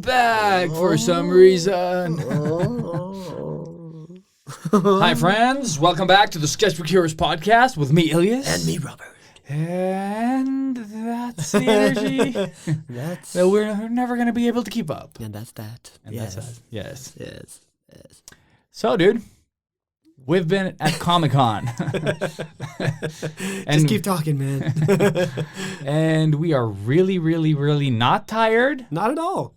back for some reason. Hi, friends. Welcome back to the Sketchbook Heroes podcast with me, Ilias. And me, Robert. And that's the energy that we're never going to be able to keep up. And that's that. And yes. that's that. Yes. Yes. Yes. So, dude, we've been at Comic-Con. Just keep talking, man. And we are really, really, really not tired. Not at all.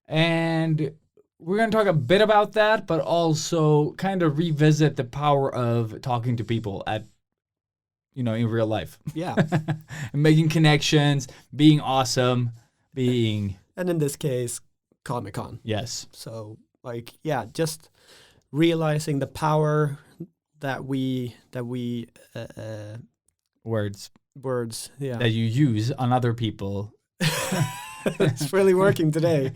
And we're going to talk a bit about that, but also kind of revisit the power of talking to people in real life. Yeah. And making connections, being awesome, being... And in this case, Comic-Con. Yes. So, just realizing the power that we Words yeah. that you use on other people. It's really working today.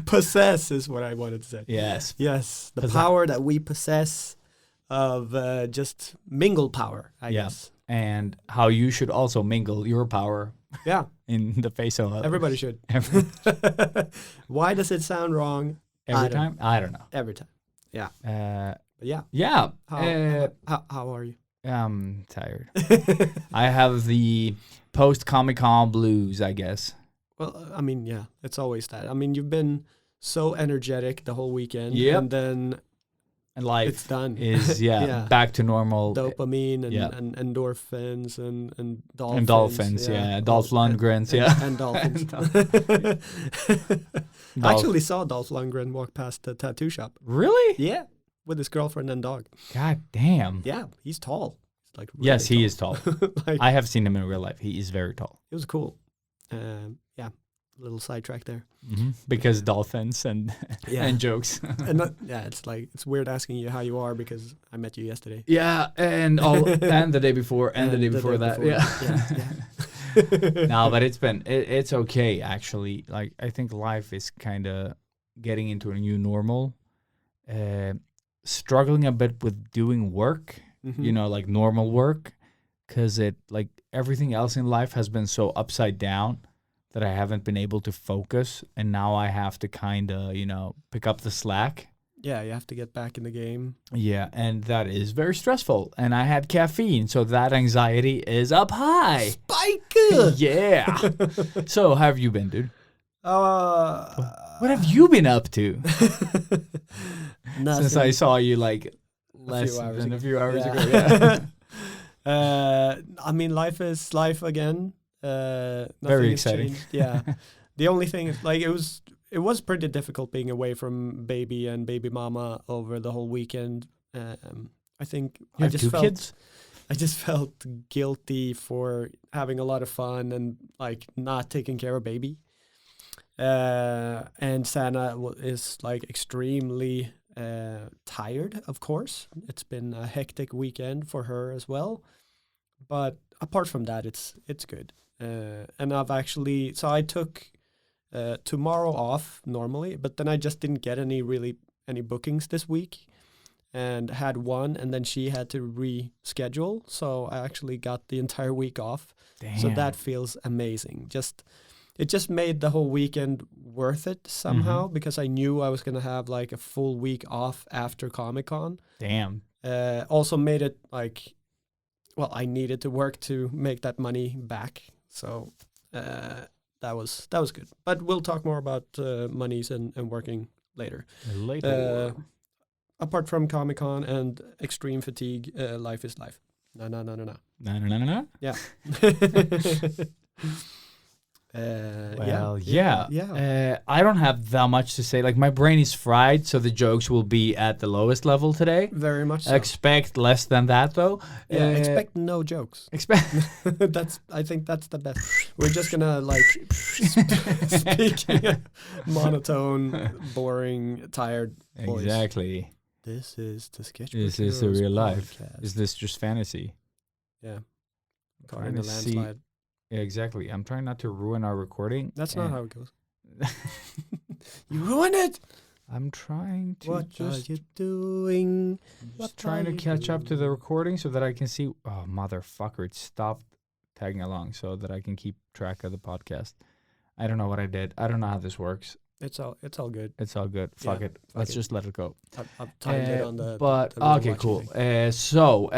Possess is what I wanted to say. Yes. Yes. The power that we possess of just mingle power, I guess. And how you should also mingle your power. Yeah. In the face of others. Everybody should. Why does it sound wrong? Every time? I don't know. Every time. Yeah. But yeah. Yeah. How are you? I'm tired. I have the post-Comic-Con blues, I guess. Well, I mean, yeah, it's always that. I mean, you've been so energetic the whole weekend. Yep. And then life it's done. Is, back to normal. Dopamine and endorphins and dolphins. And dolphins, yeah. Dolph Lundgrens, And dolphins. I actually saw Dolph Lundgren walk past the tattoo shop. Really? Yeah, with his girlfriend and dog. God damn. Yeah, he's tall. He's like really yes, he tall. is tall. I have seen him in real life. He is very tall. It was cool. Yeah, little sidetrack there. Mm-hmm. Because dolphins and jokes. And it's weird asking you how you are because I met you yesterday. Yeah, and the day before and the day before that. Yeah. No, but it's okay actually. Like I think life is kind of getting into a new normal. Struggling a bit with doing work, like normal work, because everything else in life has been so upside down that I haven't been able to focus, and now I have to kind of, pick up the slack. Yeah, you have to get back in the game. Yeah, and that is very stressful. And I had caffeine, so that anxiety is up high. Spike! Yeah. So, how have you been, dude? What have you been up to? Since I saw you less than a few hours ago. Yeah. I mean, life is life again. Very exciting. Yeah. The only thing is it was pretty difficult being away from baby and baby mama over the whole weekend. I think you have two kids? I just felt guilty for having a lot of fun and not taking care of baby. And Sana is extremely tired, of course. It's been a hectic weekend for her as well. But apart from that, it's good. And I took tomorrow off normally, but then I just didn't get any bookings this week and had one, and then she had to reschedule. So I actually got the entire week off. Damn. So that feels amazing. It just made the whole weekend worth it somehow because I knew I was going to have a full week off after Comic-Con. Damn. Also made it I needed to work to make that money back. So that was good. But we'll talk more about monies and working later. Apart from Comic-Con and extreme fatigue, life is life. No. Yeah. I don't have that much to say. My brain is fried, so the jokes will be at the lowest level today. Very much so. Expect less than that, though. Yeah, expect no jokes. I think that's the best. We're just gonna speak monotone, boring, tired voice. Exactly. This is the Sketchbook. This is the real life. Is this just fantasy? Yeah. Caught in a landslide. Yeah, exactly. I'm trying not to ruin our recording. That's not how it goes. You ruined it! I'm trying to What are you doing? Just trying to catch up to the recording so that I can see... Oh, motherfucker. It stopped tagging along so that I can keep track of the podcast. I don't know what I did. I don't know how this works. It's all good. It's all good. Fuck it. Let's just let it go. I've timed it on the. But the little okay, watching cool. thing. So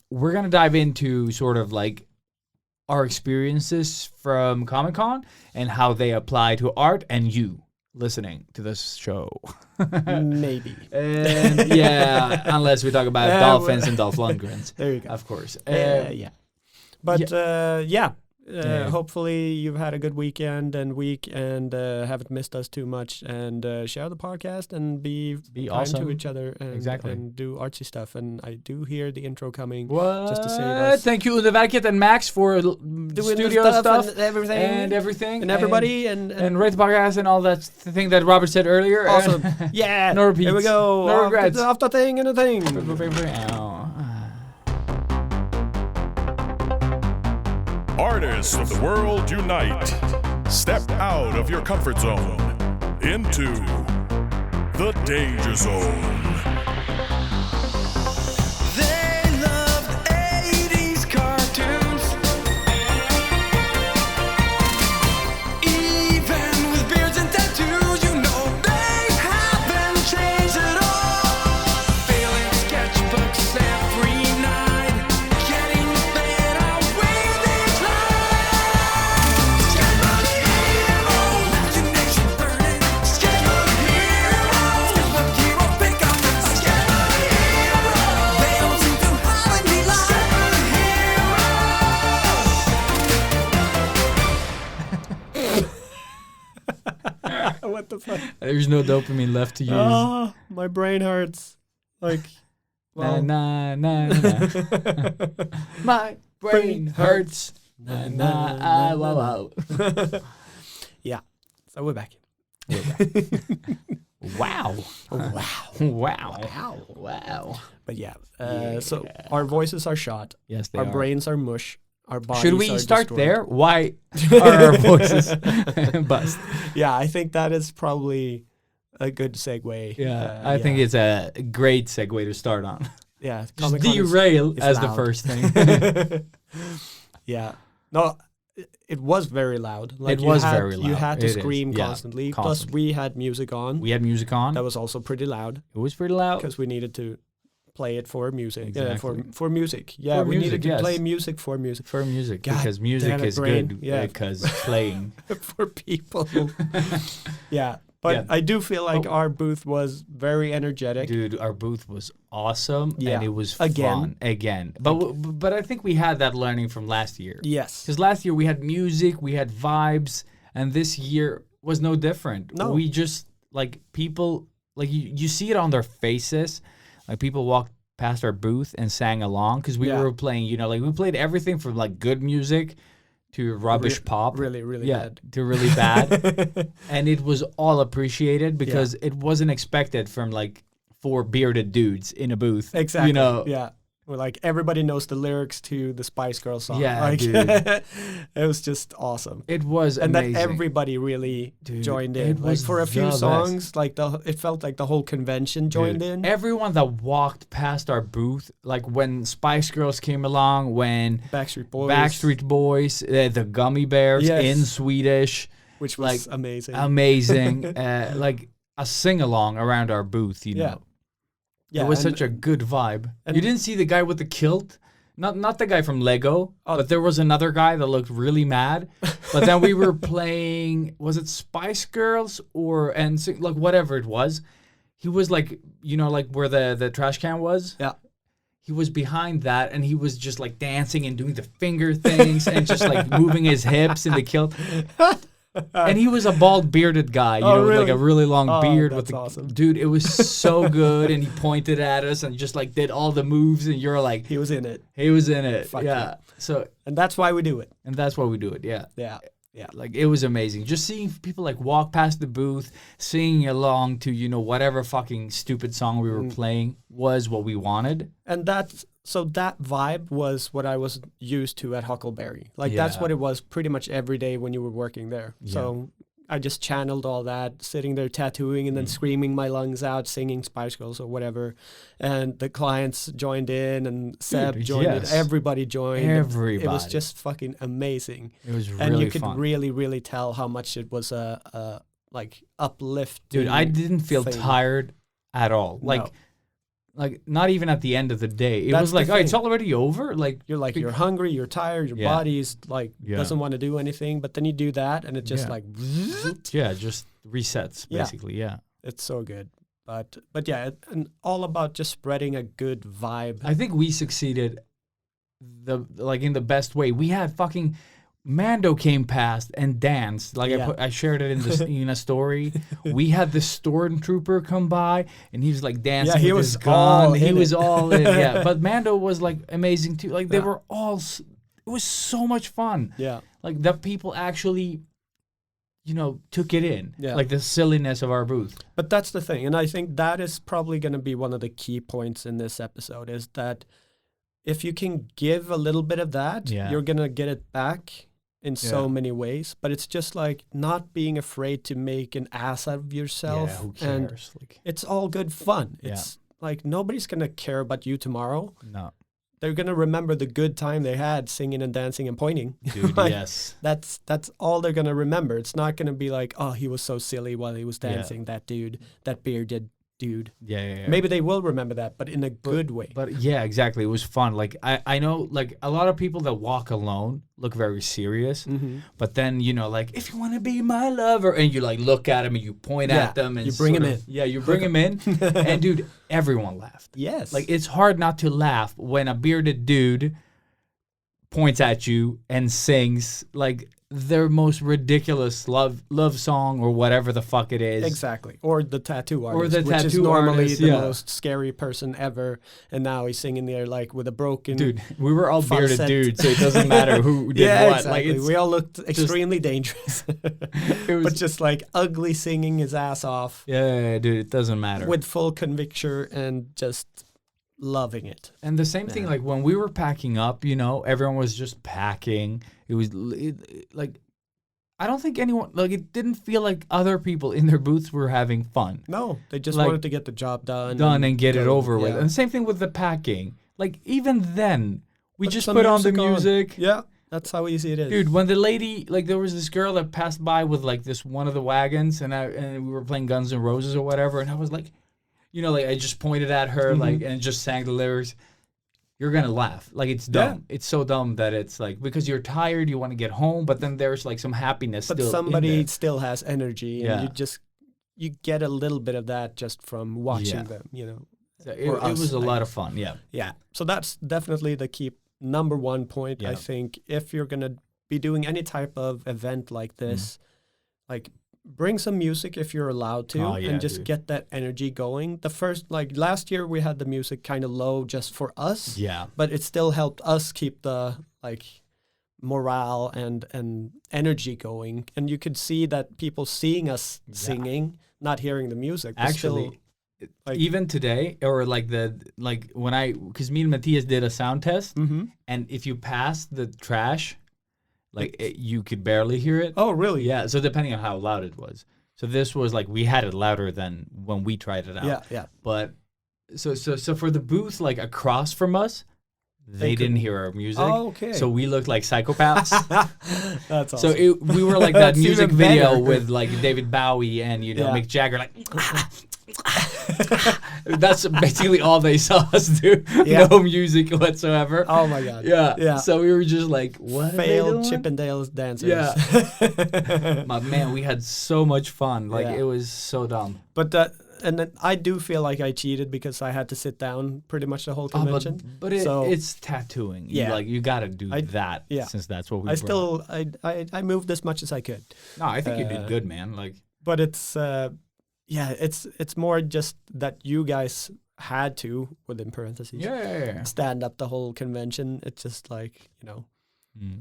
we're gonna dive into sort of like our experiences from Comic-Con and how they apply to art and you listening to this show. Maybe. And yeah, unless we talk about dolphins and Dolph Lundgrens. There you go. Of course. Yeah. But Yeah. hopefully you've had a good weekend and week and haven't missed us too much, and share the podcast and be kind awesome to each other and, Exactly. and do artsy stuff. And I do hear the intro coming. What? Just to save us. Thank you, Underverket and Max, for Doing the studio stuff and everything and everybody and rate the podcast and all that thing that Robert said earlier. awesome. Yeah. No repeats. Here we go. No regrets. Off the thing and a thing. Artists of the world unite. Step out of your comfort zone into the danger zone. They loved 80s cartoons, even with beards and tattoos. You know they haven't changed at all. Failing sketchbooks every night, getting better with each line. Sketchbook hero, imagination burning. Sketchbook hero, sketchbook hero, pick up the sketchbook hero. They don't seem to have any line. What the fuck? There's no dopamine left to use. Oh, my brain hurts. Like, well, Na na na na. My brain hurts. Na na wow wow. yeah. So we're back. Wow. Wow. Wow. Wow. But yeah, so our voices are shot. Yes, they Our are. brains are mush. Our bodies Should we are start destroyed. there? Why are our voices bust? Yeah, I think that is probably a good segue. Yeah, I think it's a great segue to start on. yeah. Just Comic-Con is- derail is as the loud. first thing. Yeah. No, it was very loud. Like It was you had, very You loud. had to It is. scream Yeah, constantly. constantly. Plus, we had music on. We had music on. That was also pretty loud It was pretty loud. because we needed to play it for music. Exactly. For music. Yeah, For we music, needed to yes. play music for music. For music, God because music damn it, is brain. good. Yeah. Because playing. for people. Yeah. But Yeah. I do feel like our booth was very energetic. Dude, our booth was awesome, Yeah. and it was Again. fun again. But I think we had that learning from last year. Yes. Because last year we had music, we had vibes, and this year was no different. No. We just, like, people, like, you see it on their faces. Like, people walked past our booth and sang along because we Yeah. were playing, you know, like, we played everything from, like, good music to rubbish pop. Really, really Yeah, bad. to really bad. And it was all appreciated because it wasn't expected from, like, 4 bearded dudes in a booth. Exactly. You know? Yeah. Well, like everybody knows the lyrics to the Spice Girls song. Yeah, like, dude. it was just awesome. It was And amazing. that everybody really Dude, joined it in. Like was for a few the best. songs, like it felt like the whole convention joined Dude, in. everyone that walked past our booth, like when Spice Girls came along, when Backstreet Boys, Backstreet Boys, the Gummy Bears Yes. in Swedish, which was like, amazing. amazing. Like a sing along around our booth, you Yeah. know. Yeah, It was and- such a good vibe. and- You didn't see the guy with the kilt? Not the guy from Lego, Oh. but there was another guy that looked really mad. But then we were playing, was it Spice Girls like whatever it was. He was like, you know, like where the trash can was. Yeah. He was behind that and he was just like dancing and doing the finger things and just like moving his hips in the kilt. And he was a bald bearded guy, you Oh, know, with like really? a really long Oh, beard. that's With the, awesome. Dude, it was so good. And he pointed at us and just like did all the moves. And you're like, He was in it. he was in it. Fuck yeah. yeah. So, And that's why we do it. and that's why we do it. Yeah. Yeah. Yeah. Like it was amazing. Just seeing people like walk past the booth, singing along to, you know, whatever fucking stupid song we were Mm. playing was what we wanted. And that vibe was what I was used to at Huckleberry. Like that's Yeah. what it was pretty much every day when you were working there. So I just channeled all that, sitting there tattooing and then screaming my lungs out, singing Spice Girls or whatever. And the clients joined in, and Seb joined in. Everybody joined. Everybody. It was just fucking amazing. It was really And you could fun. really, really tell how much it was a like uplift. Dude, I didn't feel thing. tired at all. No. Like not even at the end of the day. It That's was like, the oh, it's thing. already over. Like You're hungry, you're tired, your Yeah. body's like Yeah. doesn't want to do anything, but then you do that and it just Yeah. like yeah, just resets Yeah. basically. Yeah. it's so good. But yeah, and all about just spreading a good vibe. I think we succeeded in the best way. We had fucking Mando came past and danced. Like Yeah. I shared it in a story. We had the stormtrooper come by and he was like dancing Yeah, he with was his gun. all He in was it. all in. Yeah, but Mando was like amazing too. Like they Yeah. were all. It was so much fun. Yeah. Like the people actually, took it in. Yeah. Like the silliness of our booth. But that's the thing, and I think that is probably going to be one of the key points in this episode is that if you can give a little bit of that, Yeah. you're going to get it back in so Yeah. many ways. But it's just like not being afraid to make an ass out of yourself. Yeah, who And cares? Like it's all good fun. Yeah. It's like nobody's going to care about you tomorrow. no, They're going to remember the good time they had singing and dancing and pointing. dude. Like, Yes. That's all they're going to remember. It's not going to be like, oh, he was so silly while he was Yeah. dancing, that dude, that bearded dude. Yeah. Maybe they will remember that, but in a good way. But yeah, exactly. It was fun. Like I know like a lot of people that walk alone look very serious. Mm-hmm. But then, like, if you want to be my lover, and you like look at them and you point Yeah, at them and you bring sort 'em of- in. Yeah, you bring them in. And dude, everyone laughed. Yes. Like it's hard not to laugh when a bearded dude points at you and sings like their most ridiculous love song or whatever the fuck it is. Exactly. Or the tattoo artist, the which is tattoo normally artist, the yeah. most scary person ever. And now he's singing there like with a broken... Dude, we were all bearded falsetto. dudes, so it doesn't matter who did yeah, what. exactly. Like it's we all looked extremely dangerous. it was but just like ugly singing his ass off yeah, dude, it doesn't matter. with full conviction and just loving it. And the same thing, Yeah. like when we were packing up, everyone was just packing. It was like, I don't think anyone, like, it didn't feel like other people in their booths were having fun. No, they just Like, wanted to get the job done. And get it go. over with. Yeah. And same thing with the packing. Like, even then, we Put just some put on the music music. Yeah, that's how easy it is. Dude, when the lady, like, there was this girl that passed by with, like, this one of the wagons, and we were playing Guns N' Roses or whatever, and I was like, I just pointed at her, Mm-hmm. like, and just sang the lyrics. You're gonna laugh. Like, it's dumb. It's so dumb that it's like, because you're tired, you want to get home, but then there's like some happiness but still in somebody there. still has energy, Yeah. and you get a little bit of that just from watching Yeah. them. So or it us, was a I lot of guess. fun. Yeah. Yeah. So that's definitely the key number one point. I Yeah. think if you're gonna be doing any type of event like this, like bring some music if you're allowed to, Oh, yeah, and just dude. get that energy going. The first, like last year, we had the music kind of low just for us. Yeah. But it still helped us keep the like morale and energy going, and you could see that people seeing us singing, not hearing the music, but Actually, still, like, even today, or like because me and Matthias did a sound test, Mhm. and if you passed the trash, you could barely hear it. Oh, really? Yeah. So depending on how loud it was. So this was like, we had it louder than when we tried it out. Yeah, yeah. But so for the booth, like across from us, they didn't hear our music. Oh, okay. So we looked like psychopaths. That's awesome. So we were like that That's music even video better. with like David Bowie and Yeah. Mick Jagger, like that's basically all they saw us do. Yeah. No music whatsoever. Oh my god. Yeah. Yeah. So we were just like, what? Failed are they doing? Chippendales dancers. Yeah. My man, we had so much fun. Like Yeah. it was so dumb. But and then I do feel like I cheated because I had to sit down pretty much the whole convention. But So- it's tattooing. Yeah. You got to do that. yeah. Since that's what we. I brought. still I moved as much as I could. No, I think you did good, man. Like. But it's it's more just that you guys had to, within parentheses, Yeah. stand up the whole convention. It's just like,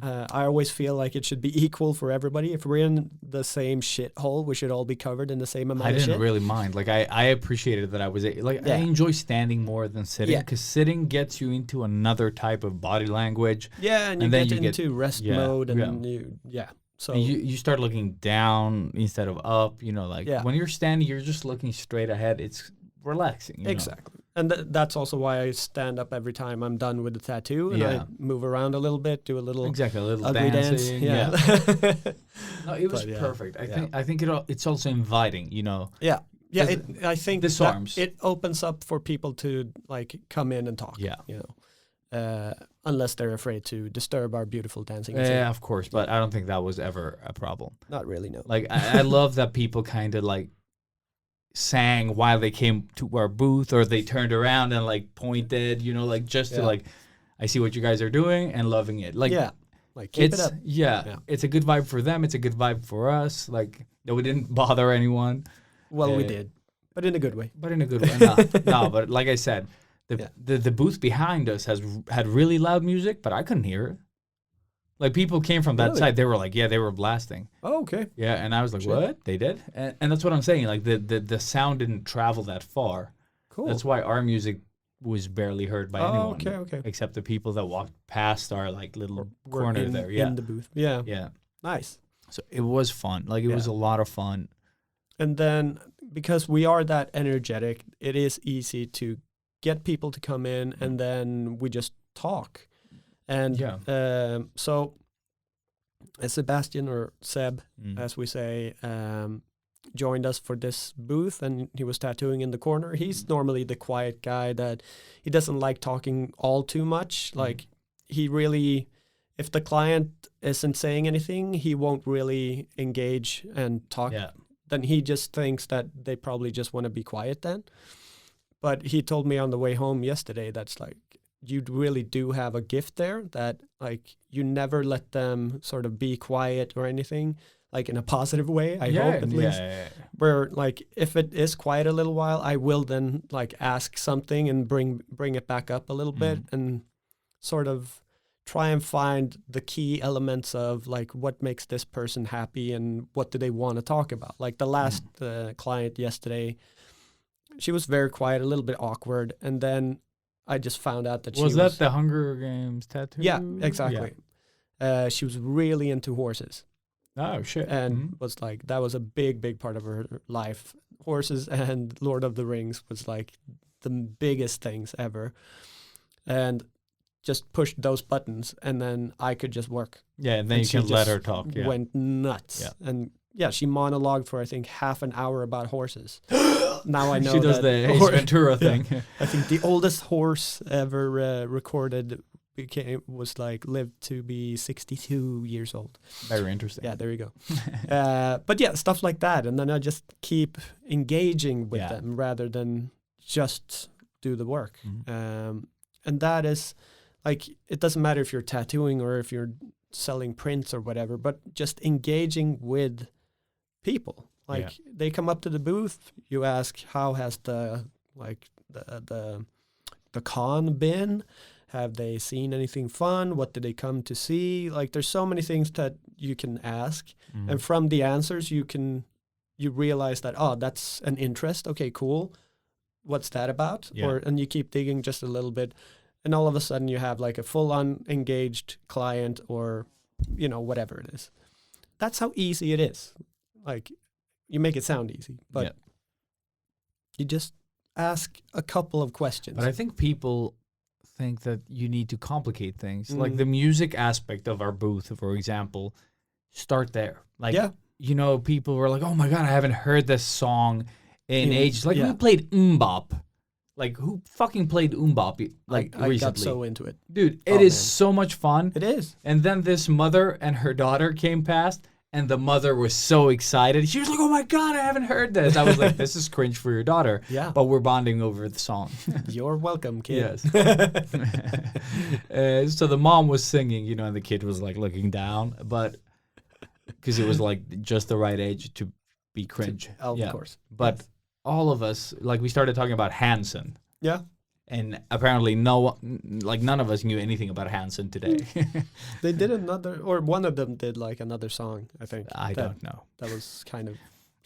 I always feel like it should be equal for everybody. If we're in the same shithole, we should all be covered in the same amount I of didn't shit. really mind. Like I appreciated that I was like I Yeah. enjoy standing more than sitting Yeah. because sitting gets you into another type of body language. Yeah, and you And then get you get- into rest yeah, mode, and yeah. So And you start looking down instead of up. You know, like Yeah. when you're standing, you're just looking straight ahead. It's relaxing. You know? exactly, and that's also why I stand up every time I'm done with the tattoo, and I Yeah. move around a little bit, do a little Exactly. A little ugly dance. dancing. Yeah, No, it was But, yeah. perfect. Yeah. I think it's also inviting. You know. yeah. Does I think disarms. that it opens up for people to like come in and talk. Yeah. You know, unless they're afraid to disturb our beautiful dancing. Yeah, of course, but I don't think that was ever a problem. Not really. No. Like I love that people kind of like sang while they came to our booth, or they turned around and like pointed, you know, like just to Yeah. like, I see what you guys are doing and loving it. Like yeah. Like keep it it's up. yeah, it's a good vibe for them. It's a good vibe for us. Like that we didn't bother anyone, Well, we uh, did, but in a good way. but in a good way. No, but like I said, the booth behind us had really loud music, but I couldn't hear it. Like people came from that Really? side, they were like, yeah, they were blasting. Oh, okay. Yeah, and I was like, Shit. what? They did? And that's what I'm saying. Like the sound didn't travel that far. Cool. That's why our music was barely heard by anyone. Okay. Except the people that walked past our like little We're corner in, there. Yeah. in the booth. Yeah. Yeah. Nice. So it was fun. Like it was a lot of fun. And then because we are that energetic, it is easy to get people to come in, and then we just talk. And so Sebastian, or Seb, as we say, joined us for this booth, and he was tattooing in the corner. He's normally the quiet guy that he doesn't like talking all too much. Like he really, if the client isn't saying anything, he won't really engage and talk. Yeah. Then he just thinks that they probably just want to be quiet then. But he told me on the way home yesterday, that's like, you really do have a gift there, that like you never let them sort of be quiet or anything, like in a positive way, I hope at least. Where like if it is quiet a little while, I will then like ask something and bring it back up a little bit, and sort of try and find the key elements of like what makes this person happy and what do they want to talk about. Like the last client yesterday, she was very quiet, a little bit awkward, and then I just found out that Was she that was... the Hunger Games tattoo? Yeah, exactly. She was really into horses. Oh, shit. And was like, that was a big part of her life. Horses and Lord of the Rings was like the biggest things ever. And just pushed those buttons, and then I could just work. Yeah, and then you she can let just her talk. Yeah. Went nuts. Yeah. And yeah, she monologued for I think half an hour about horses. Now I know she does that the Ace Ventura thing. I think the oldest horse ever recorded lived to be 62 years old. Very interesting. Yeah, there you go. But yeah, stuff like that, and then I just keep engaging with them rather than just do the work. And that is like, it doesn't matter if you're tattooing or if you're selling prints or whatever, but just engaging with people. Like they come up to the booth, you ask, how has the con been? Have they seen anything fun? What did they come to see? Like there's so many things that you can ask, and from the answers you realize that, oh, that's an interest. Okay, cool. What's that about? And you keep digging just a little bit, and all of a sudden you have like a full-on engaged client, or whatever it is. That's how easy it is. Like, you make it sound easy, but you just ask a couple of questions. But I think people think that you need to complicate things. Like the music aspect of our booth, for example, start there. Like, people were like, oh my God, I haven't heard this song in ages. Like, who played Mbop? Like, who fucking played Mbop recently? I got so into it. Dude, it is so much fun. It is. And then this mother and her daughter came past, and the mother was so excited. She was like, oh my God, I haven't heard this. I was like, this is cringe for your daughter. Yeah. But we're bonding over the song. You're welcome, kid. Yes. So the mom was singing, and the kid was like looking down, but because it was like just the right age to be cringe. Of course. But all of us, like, we started talking about Hanson. Yeah. And apparently none of us knew anything about Hanson today. They did one of them did like another song, I think. I don't know. That was kind of...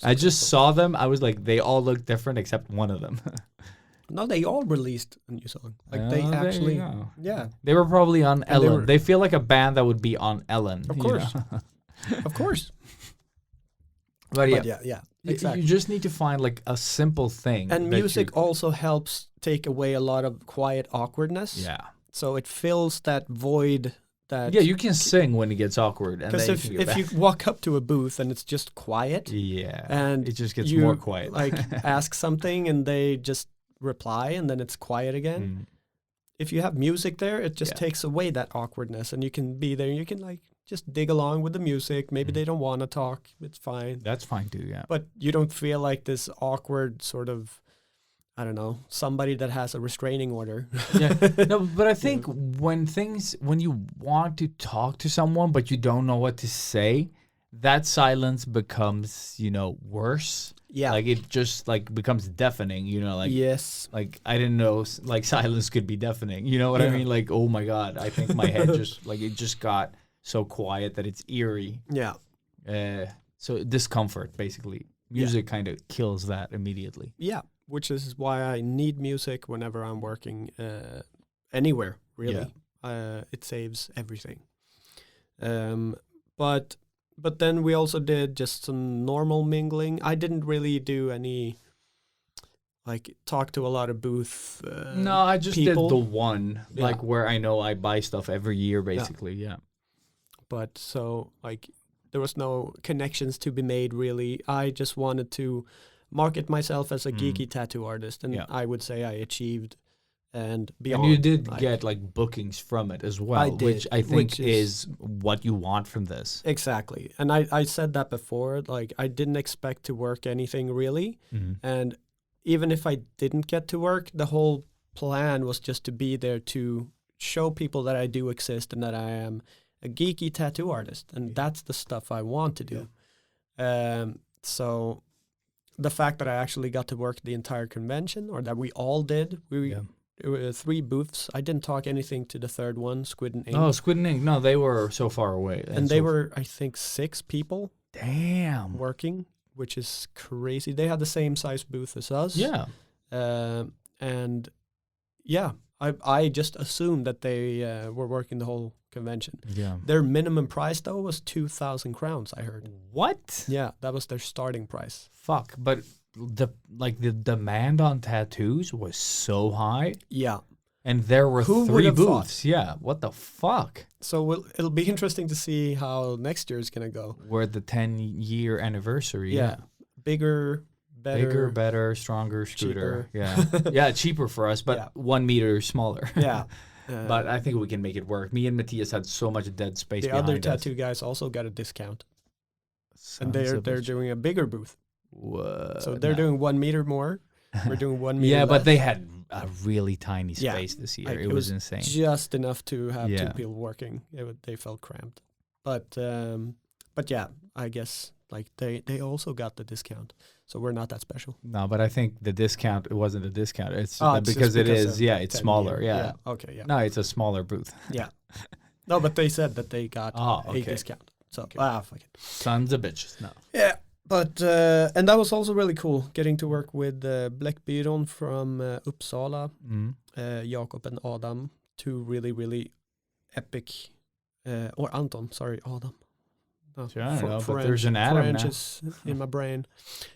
I just saw them. I was like, they all look different except one of them. No, they all released a new song. Like they actually... Yeah. They were probably on Ellen. They feel like a band that would be on Ellen. Of course. Of course. But yeah, But yeah, you exactly. just need to find like a simple thing. And that music also helps take away a lot of quiet awkwardness. Yeah. So it fills that void that. Yeah, you can sing when it gets awkward. And Because then if you can get you back. walk up to a booth and it's just quiet, Yeah. and it just gets you, more quiet. like ask something and they just reply and then it's quiet again. Mm. If you have music there, it just Yeah. takes away that awkwardness, and you can be there. You can like just dig along with the music. Maybe they don't want to talk. It's fine. That's fine too, yeah. But you don't feel like this awkward sort of, I don't know, somebody that has a restraining order. Yeah. No, but I think when you want to talk to someone but you don't know what to say, that silence becomes, worse. Yeah. Like it just like becomes deafening, like Yes. like I didn't know like silence could be deafening. You know what I Yeah. mean? Like, oh my God, I think my head just like it just got so quiet that it's eerie. Yeah. So discomfort basically. Music kind of kills that immediately. Yeah. Which is why I need music whenever I'm working anywhere, really. It saves everything. But then we also did just some normal mingling. I didn't really do any, like, talk to a lot of booth No, I just people. did the one, Yeah. like where I know I buy stuff every year, basically. Yeah. But so, like, there was no connections to be made, really. I just wanted to market myself as a geeky tattoo artist, and Yeah. I would say I achieved and And beyond. you did like- get like bookings from it as well, did, which I think which is what you want from this. Exactly. And I said that before, like, I didn't expect to work anything really. And even if I didn't get to work, the whole plan was just to be there to show people that I do exist and that I am a geeky tattoo artist. And that's the stuff I want to do. So the fact that I actually got to work the entire convention, or that we all did, it were 3 booths. I didn't talk anything to the third one, Squid and Ink. Oh, Squid and Ink. No, they were so far away. And they were, I think, 6 people damn working, which is crazy. They had the same size booth as us. Yeah. And yeah, I just assumed that they were working the whole convention. Yeah. Their minimum price, though, was 2,000 crowns, I heard. What? Yeah, that was their starting price. Fuck. But the demand on tattoos was so high, Yeah. and there were Who would 3 have thought? booths. Yeah. What the fuck? So it'll be interesting to see how next year is going to go. We're at the 10-year anniversary. Yeah. Bigger, better. Bigger, better, stronger scooter. cheaper. Yeah. Yeah, cheaper for us, but Yeah. 1 meter smaller. Yeah. But I think we can make it work. Me and Matthias had so much dead space The behind other us. tattoo guys also got a discount. And Sons of a they're doing a bigger booth. What? So they're No. doing 1 meter more. We're doing 1 meter Yeah, but less. they had a really tiny Yeah, space this year. like, it was insane. just enough to have 2 Yeah. people working. They felt cramped. But yeah, I guess like they also got the discount. So we're not that special. No, but I think the discount, it wasn't a discount. It's It's because just it because is, of yeah, it's 10 smaller. year. Yeah. Okay, yeah. No, it's a smaller booth. Yeah. No, but they said that they got Oh, a okay. discount. So, fuck it. Sons of bitches. No. Yeah, but and that was also really cool getting to work with Black Byron from Uppsala, Jakob and Adam, 2 really, really epic, or Anton, sorry, Adam. No, Sure, I don't know, but there's an Adam French now. is in my brain.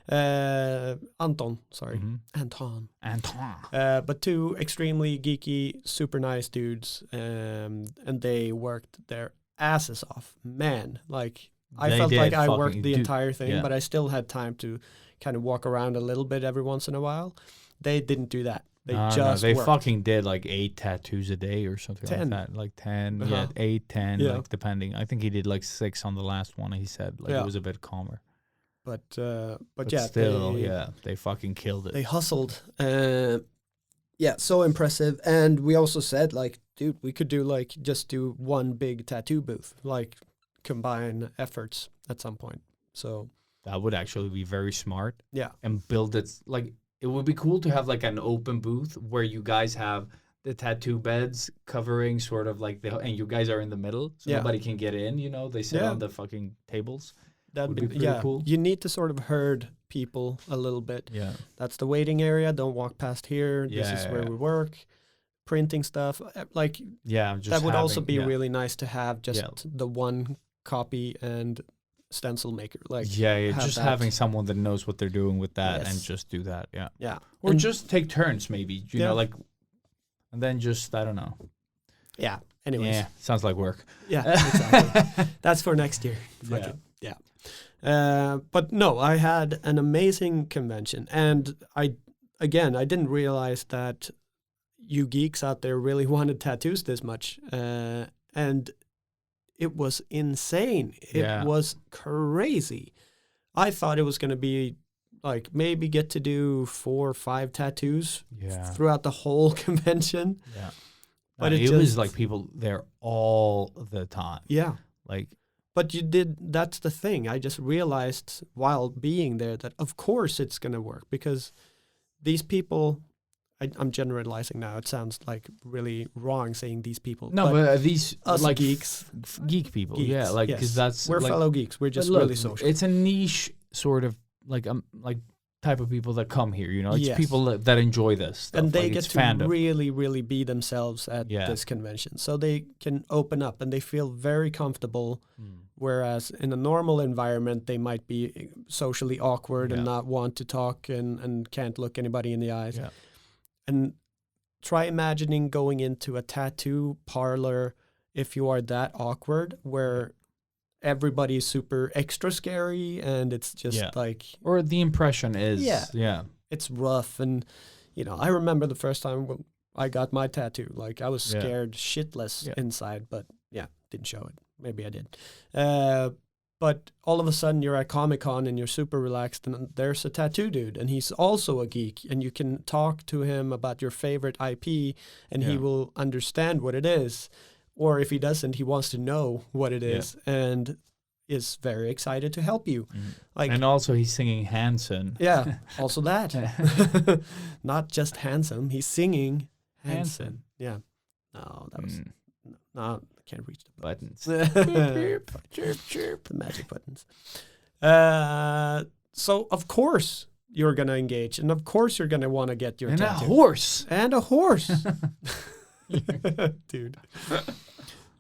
Anton, sorry, Anton. Antoine. But 2 extremely geeky, super nice dudes, and they worked their asses off. Man, like I They felt did like I fucking worked the do- entire thing, yeah. but I still had time to kind of walk around a little bit every once in a while. They didn't do that. They No, just they worked. fucking did like 8 tattoos a day or something 10. like that. Like 10, Uh-huh. yeah, 8, 10, Yeah. like depending. I think he did like 6 on the last one. He said like Yeah. it was a bit calmer. But But yeah, still, they, yeah, they fucking killed it. they hustled. Yeah, so impressive. And we also said, like, dude, we could just do 1 big tattoo booth, like combine efforts at some point. So That would actually be very smart. yeah, And build it like it would be cool to have like an open booth where you guys have the tattoo beds covering sort of like and you guys are in the middle, so Yeah. nobody can get in. They sit Yeah. on the fucking tables. that'd Would be be pretty cool. You need to sort of herd people a little bit. Yeah, That's the waiting area. Don't walk past here. This is where Yeah. we work. Printing stuff, like yeah. Just that would also having- be yeah. really nice to have just the 1 copy and stencil maker. Like just that. having someone that knows what they're doing with that and Yes. just do that. Yeah. Yeah. Or And- just take turns, maybe. You Yeah. know, like, and then just I don't know. yeah. Anyways. Yeah, sounds like work. Yeah, exactly. That's for next year. Fuck Yeah. it. Yeah. But no, I had an amazing convention, and I didn't realize that you geeks out there really wanted tattoos this much, and it was insane. It was crazy. I thought it was going to be like maybe get to do 4 or 5 tattoos throughout the whole convention. Yeah. But it it was just- like people there all the time. Yeah. Like, But that's the thing. I just realized while being there that of course it's going to work because these people, I'm generalizing now. It sounds like really wrong saying these people. no, but these us like geeks, geek people. geeks, Yeah, like, because yes. that's we're like, fellow geeks. We're just but look, really social. It's a niche sort of like type of people that come here. You know, it's Yes. people that enjoy this stuff. And they like, get it's to fandom. really, really be themselves at Yeah. this convention. So they can open up and they feel very comfortable. Whereas in a normal environment, they might be socially awkward and not want to talk and can't look anybody in the eyes. Yeah. And try imagining going into a tattoo parlor if you are that awkward, where everybody's super extra scary and it's just like Or the impression is, it's rough. And I remember the first time when I got my tattoo, like I was scared shitless inside, but didn't show it. Maybe I did. But all of a sudden you're at Comic-Con and you're super relaxed and there's a tattoo dude and he's also a geek and you can talk to him about your favorite IP and he will understand what it is. Or if he doesn't, he wants to know what it is and is very excited to help you. Like, and also he's singing Hanson. yeah, also that. Not just handsome, he's singing Hanson. Yeah. No, that was no, I can't reach the Buttons. chirp, chirp, chirp, the magic buttons. So of course you're gonna engage, and of course you're gonna want to get your And tattoo. a horse. And a horse, dude.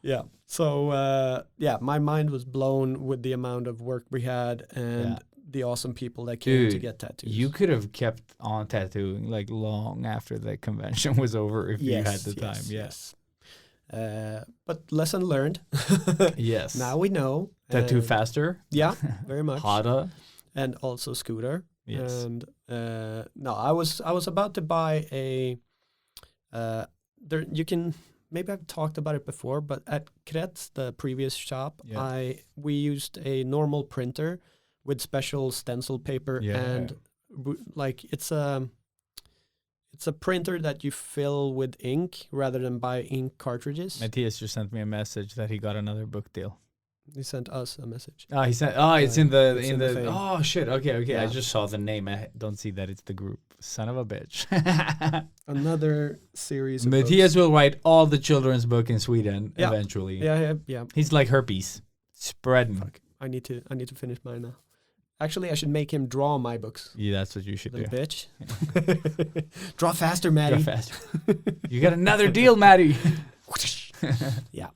Yeah. So my mind was blown with the amount of work we had and the awesome people that came to get tattoos. You could have kept on tattooing like long after the convention was over if you had the time. Yes. But lesson learned. Yes. Now we know. Tattoo And- faster. Yeah, very much. Harder. And also Scooter. Yes. And no, I was about to buy a. There you can maybe I've talked about it before, but at Kretz, the previous shop, we used a normal printer with special stencil paper and like it's a printer that you fill with ink rather than buy ink cartridges. Matthias just sent me a message that he got another book deal. He sent us a message. Oh, he sent. Oh, it's in the It's in the thing. Oh shit. Okay. I Yeah. just saw the name. I don't see that it's the group. Son of a bitch. Another series of Matthias books. will write all the children's book in Sweden eventually. Yeah. He's like herpes, spreading. Fuck. I need to finish mine now. Actually, I should make him draw my books. Yeah, that's what you should do. Little bitch. Draw faster, Maddie. Go faster. You got another deal, Maddie. Yeah.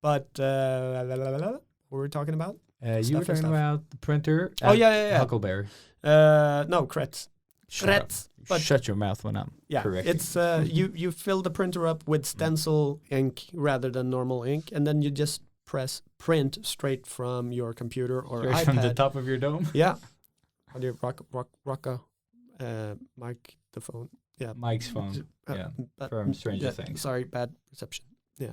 But what were we talking about? You were Stuff and talking stuff. about the printer. Oh, at yeah. Huckleberry. No, Kretz. Shut up. Kretz. But Shut your mouth when I'm yeah, correcting. it's you fill the printer up with stencil ink rather than normal ink, and then you just press print straight from your computer or Straight iPad. from the top of your dome. Yeah. On your rock mic, the phone. Yeah. Mike's phone. Yeah. From Stranger Things. Sorry, bad reception. Yeah.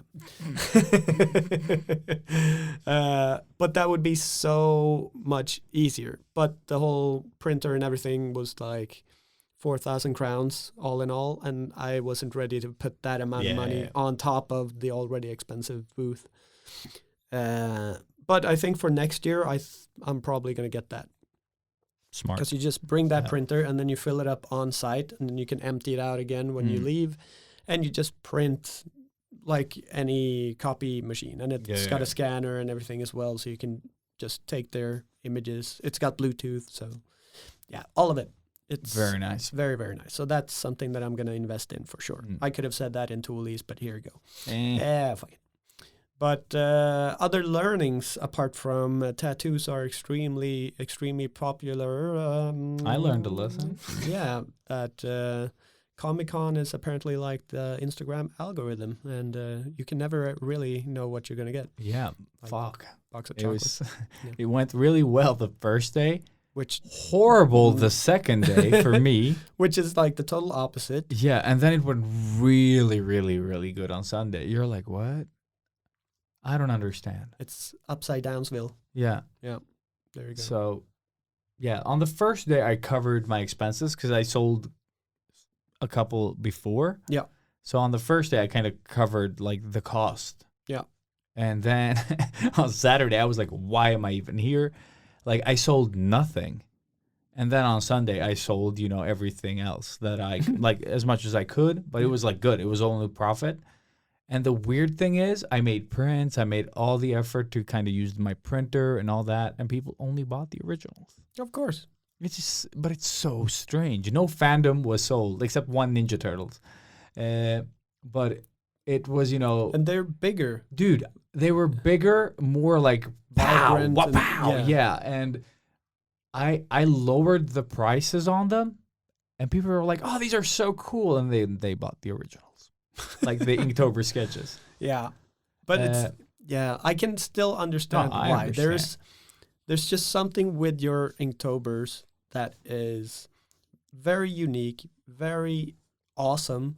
But that would be so much easier. But the whole printer and everything was like 4,000 crowns all in all, and I wasn't ready to put that amount of money on top of the already expensive booth. But I think for next year, I'm probably going to get that. Smart. Because you just bring that printer and then you fill it up on site, and then you can empty it out again when you leave, and you just print like any copy machine, and it's got a scanner and everything as well, so you can just take their images. It's got Bluetooth, so yeah, all of it. It's very nice. Very, very nice. So that's something that I'm going to invest in for sure. I could have said that in Ilias, but here you go. Eh. Yeah, fuck it. But other learnings apart from tattoos are extremely popular. I learned a lesson. Yeah, that Comic-Con is apparently like the Instagram algorithm, and you can never really know what you're gonna get. Yeah, Like, fuck. Box of It chocolates, was. Yeah. It went really well the first day. which Horrible the second day for me. is like the total opposite. Yeah, and then it went really, really, really good on Sunday. You're like, what? I don't understand. It's upside downsville. Yeah. There you go. So, yeah, on the first day I covered my expenses because I sold a couple before. Yeah. So on the first day I kind of covered like the cost. Yeah. And then on Saturday I was like, why am I even here? Like I sold nothing. And then on Sunday I sold, everything else that I like as much as I could, but it was like good. It was only profit. And the weird thing is I made prints. I made all the effort to kind of use my printer and all that. And people only bought the originals. Of course. But it's so strange. No fandom was sold except one Ninja Turtles. But it was, And they're bigger. dude, they were bigger, more like pow, Vibrant wah, and- pow. yeah. Yeah. And I lowered the prices on them and people were like, oh, these are so cool. And they bought the originals. Like the Inktober sketches. Yeah. But I can still understand I why. understand. There's just something with your Inktobers that is very unique, very awesome,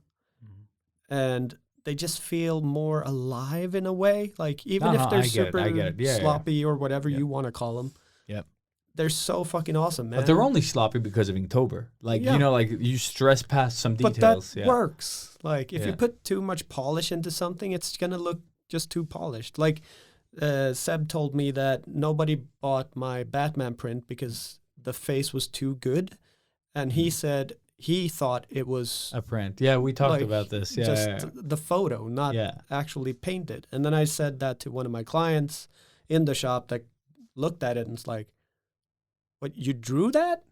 and they just feel more alive in a way. Like even if they're super I get it. Yeah, sloppy or whatever Yep. you want to call them. Yep. They're so fucking awesome, man. But they're only sloppy because of Inktober. Like, Yeah. like you stress past some But details. that Yeah. works. Like if you Yeah. put too much polish into something, it's gonna look just too polished. Like Seb told me that nobody bought my Batman print because the face was too good, and he said he thought it was A print. Yeah, we talked like, about this. Yeah. just yeah, the photo, not yeah. actually painted. And then I said that to one of my clients in the shop that looked at it and it's like, "What, you drew that?"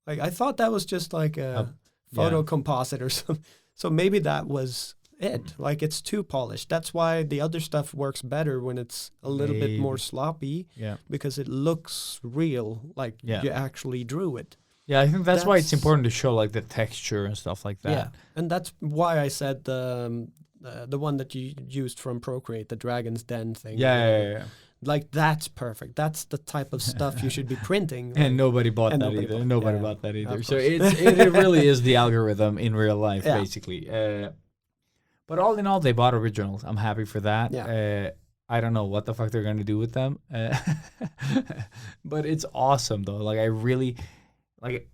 Like I thought that was just like a photo composite or something. So maybe that was it. Like it's too polished. That's why the other stuff works better when it's a little bit more Maybe. sloppy Yeah. because it looks real, like Yeah. you actually drew it. Yeah, I think that's why it's That's- important to show like the texture and stuff like that. Yeah, and that's why I said the one that you used from Procreate, the Dragon's Den thing. Yeah. Like that's perfect. That's the type of stuff you should be printing. And nobody bought And that nobody either. bought- Nobody yeah, bought that either. of So course. it really is the algorithm in real life, Yeah. basically. But all in all, they bought originals. I'm happy for that. Yeah. I don't know what the fuck they're going to do with them. But it's awesome, though. Like, I really, like,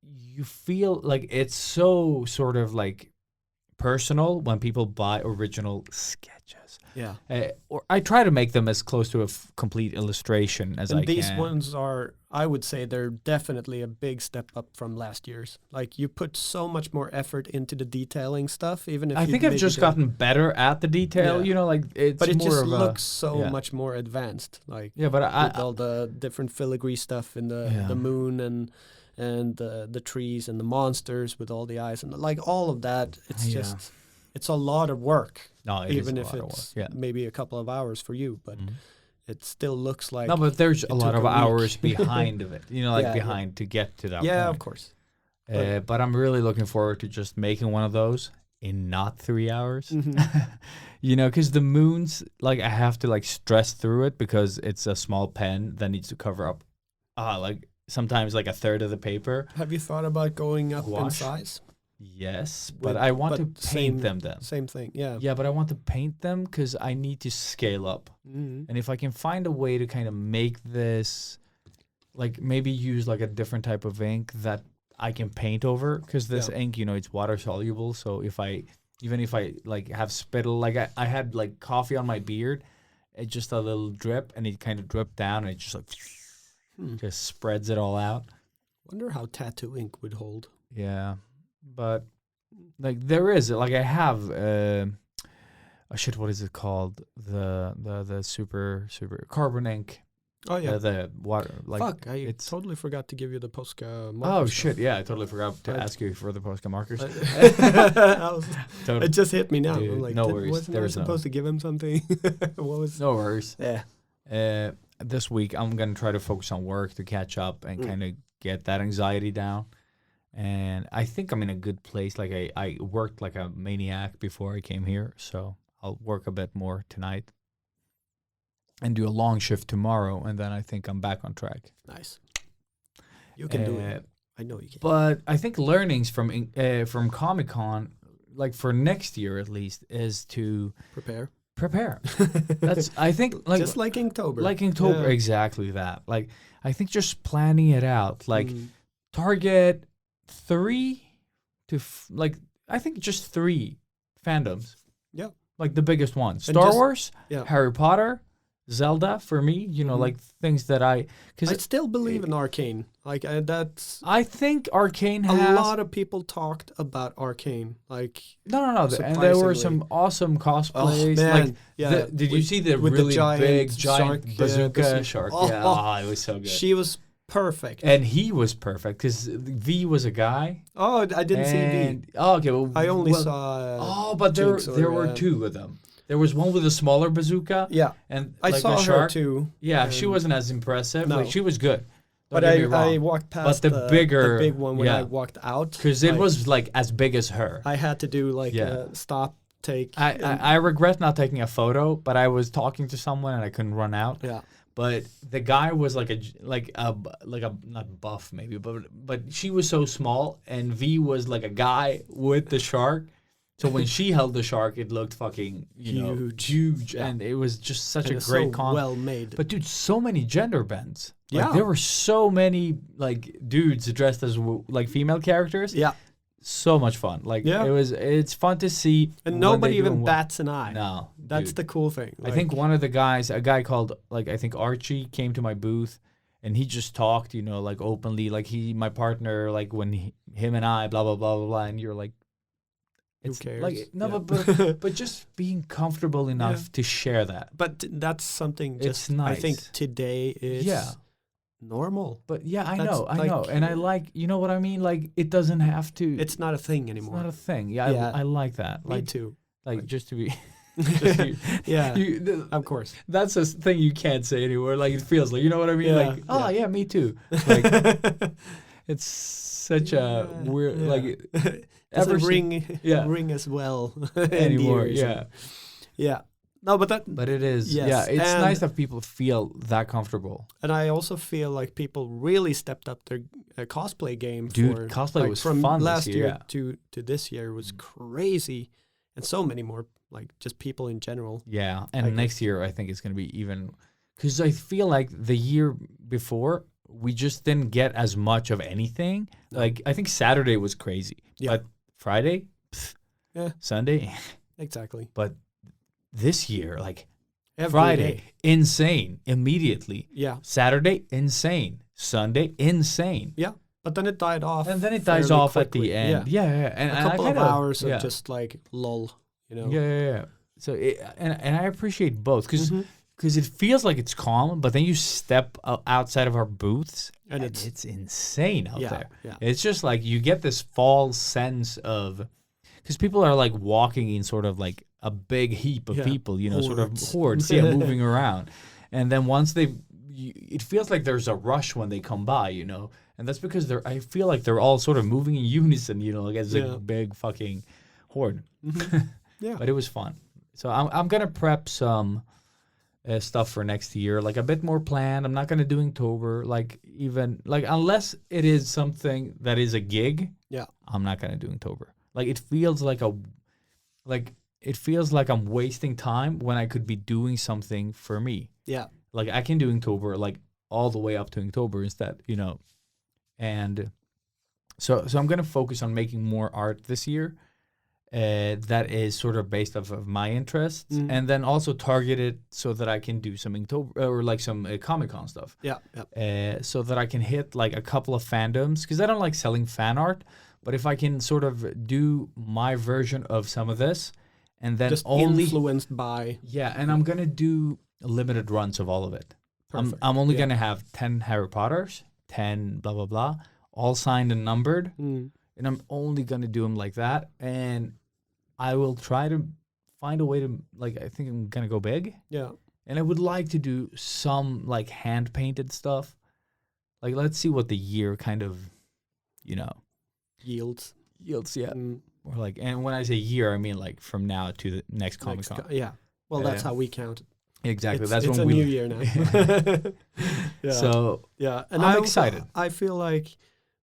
you feel like it's so sort of like personal when people buy original sketches. Yeah. Or I try to make them as close to a complete illustration as I And these can. ones are, I would say, they're definitely a big step up from last year's. Like you put so much more effort into the detailing stuff, even if I you think I've maybe just don't- gotten better at the detail. Yeah. Like it's but it more just of looks so yeah. much more advanced. Like yeah, but with I all the different filigree stuff in Yeah. the moon and the trees and the monsters with all the eyes and like all of that. It's Yeah. just it's a lot of work, no, it is even a if lot of work. it's Yeah. maybe a couple of hours for you, but Mhm. it still looks like No, but there's a it lot took of a week. hours behind of it. Like Yeah, yeah. behind to get to that yeah, point. of course. But I'm really looking forward to just making one of those in not 3 hours. Mhm. Because the moons, like I have to like stress through it because it's a small pen that needs to cover up, like sometimes like a third of the paper. Have you thought about going up in Gouache? size? Yes, With- but I want to but paint same- them then. Same thing, yeah. Yeah, but I want to paint them because I need to scale up. Mhm. And if I can find a way to kind of make this, like maybe use like a different type of ink that I can paint over, because this Yeah. ink, it's water soluble. So even if I like have spittle, like I had like coffee on my beard, it just a little drip, and it kind of dripped down, and it just like just spreads it all out. Wonder how tattoo ink would hold. Yeah, but like there is like I have oh shit, what is it called? The super carbon ink. Oh yeah. The water. Like, Fuck, I it's. totally forgot to give you the Posca Oh marker shit! stuff. Yeah, I totally forgot to I- ask you for the Posca markers. I was- Totally. it just hit me now. Dude, I'm like, no worries. wasn't There I was no- supposed to give him something? What was? No worries. Yeah. This week I'm gonna try to focus on work to catch up and kind of get that anxiety down. And I think I'm in a good place. Like I worked like a maniac before I came here, so I'll work a bit more tonight and do a long shift tomorrow, and then I think I'm back on track. Nice. You can do it. I know you can. But I think learnings from Comic-Con, like for next year at least, is to prepare. That's I think like just like Inktober. like Inktober, Yeah. exactly that. Like I think just planning it out, like target 3 to I think just 3 fandoms. Yeah. Like the biggest ones: And Star just- Wars, yeah. Harry Potter, Zelda. For me, you know, like things that I because still believe in Arcane. Like that's I think Arcane a has lot of people talked about Arcane. Like no, and there were surprisingly. some awesome cosplays. man, Like, yeah. did you see the with the really big giant giant shark, bazooka bazooka. shark? Oh, Yeah, it was so good. she was perfect. And he was perfect because V was a guy. Oh, I didn't see and, V. Oh, okay. Well, I only well, saw. Oh, but Jinx or, there were 2 of them. There was one with a smaller bazooka. Yeah, And I like saw a her shark. too. Yeah, she wasn't as impressive. No. Like she was good. But Don't get me I wrong. walked past the bigger- big one when yeah. I walked out. Because it like, was like as big as her. I had to do like Yeah. a stop, take. I regret not taking a photo, but I was talking to someone and I couldn't run out. yeah. But the guy was like a not buff maybe, but she was so small, and V was like a guy with the shark. So when she held the shark, it looked fucking huge, Yeah. and it was just such And a it's great so well made. But dude, so many gender bends. Like, Yeah. there were so many like dudes dressed as like female characters. yeah, So much fun. Like Yeah. it's fun to see. and when nobody they do even them well. bats an eye. No, That's dude. the cool thing. I think one of the guys, a guy called like I think Archie, came to my booth, and he just talked, you know, like openly, like my partner, like when him and I, blah blah blah blah blah, and you're like, Who it's cares? like no, Yeah. but just being comfortable enough to share that. But that's something. It's Just I think nice. today is Yeah. normal. But yeah, I That's know, like- and I like, you know what I mean. Like it doesn't have to. It's not a thing It's anymore. not a thing. Yeah, Yeah. I like that. Me Like too. like just to be. Yeah, You, of course. that's a thing you can't say anywhere. Like it feels like, you know what I mean? Yeah, Like, oh yeah. yeah, me too. Like it's such a weird, like ever Doesn't sin- yeah. ring as well anymore. in the ears. Yeah, Yeah. No, but that, but it is. Yes, Yeah, it's and- nice that people feel that comfortable. and I also feel like people really stepped up their cosplay game. Dude, for, cosplay like, was from fun this last year, year yeah. to this year was crazy, and so many more, like just people in general. Yeah, and I next year I think it's gonna be even, because I feel like the year before we just didn't get as much of anything. No. Like I think Saturday was crazy, Yeah. but Friday, pff, Yeah. Sunday, Exactly. but this year like Every Friday, day. insane immediately. Yeah. Saturday, insane. Sunday, insane. Yeah. But then it died off. And then it dies fairly off at quickly. the end. Yeah. Yeah. And A couple I of kinda- hours yeah. of just like lull, you know. Yeah. So and I appreciate both because Mhm. it feels like it's calm, but then you step outside of our booths And and it's- it's insane out Yeah, there. yeah. It's just like you get this false sense of, because people are like walking in sort of like a big heap of Yeah. people, you know, sort of Hordes. hordes, moving around. And then once it feels like there's a rush when they come by, you know, and that's because I feel like they're all sort of moving in unison, you know, like as Yeah. a big fucking horde. Yeah. But it was fun. So I'm gonna prep some stuff for next year, like a bit more planned. I'm not gonna do Inktober, like even like unless it is something that is a gig. Yeah. I'm not gonna do Inktober. Like it feels like I'm wasting time when I could be doing something for me. Yeah. Like I can do Inktober like all the way up to Inktober instead, you know. And so I'm gonna focus on making more art this year. That is sort of based off of my interests, and then also targeted so that I can do some Inktober or like some Comic-Con stuff. Yeah. Yeah. So that I can hit like a couple of fandoms, because I don't like selling fan art, but if I can sort of do my version of some of this, and then Just only influenced by. and I'm gonna do limited runs of all of it. Perfect. I'm only Yeah. gonna have 10 Harry Potters, 10 blah blah blah, all signed and numbered, Mm. and I'm only gonna do them like that. And I will try to find a way to like. I think I'm gonna go big, Yeah. and I would like to do some like hand painted stuff. Like, let's see what the year kind of, Yields. yields. Yeah, Mm. or like, and when I say year, I mean like from now to the next Comic Next Con. yeah. Well, that's Yeah. how we count it. Exactly. It's, That's it's when a we. new year now. Yeah. So yeah, and I'm I excited. I feel like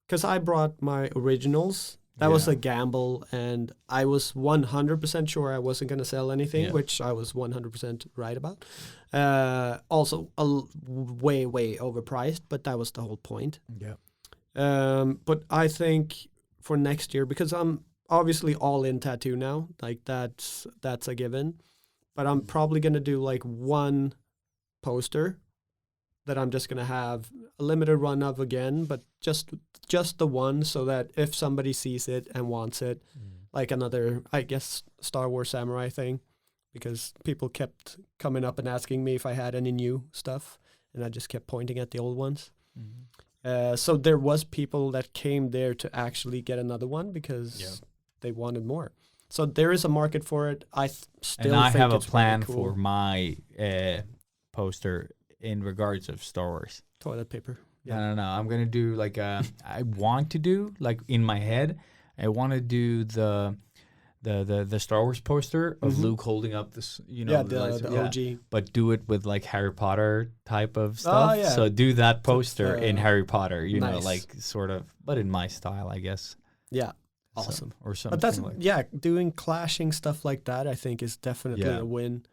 because I brought my originals, that was Yeah. a gamble, and I was 100% sure I wasn't going to sell anything, Yeah. which I was 100% right about. Also, way overpriced, but that was the whole point. yeah, But I think for next year, because I'm obviously all in tattoo now, like that's a given. But I'm probably gonna do like one poster that I'm just gonna have a limited run of again, but just the one, so that if somebody sees it and wants it, like another, I guess, Star Wars Samurai thing, because people kept coming up and asking me if I had any new stuff, and I just kept pointing at the old ones. So there was people that came there to actually get another one because they wanted more. So there is a market for it. I still and I think have a it's really plan cool. for my poster in regards of Star Wars. Toilet paper. No. I'm gonna do like I want to do like in my head. I want to do the Star Wars poster of Luke holding up this, Yeah, the lightsaber. OG. But do it with like Harry Potter type of stuff. yeah. So do that poster in uh, Harry Potter, nice. like sort of, but in my style, I guess. Yeah, So- awesome. or something But that's like. doing clashing stuff like that, I think, is definitely Yeah. a win,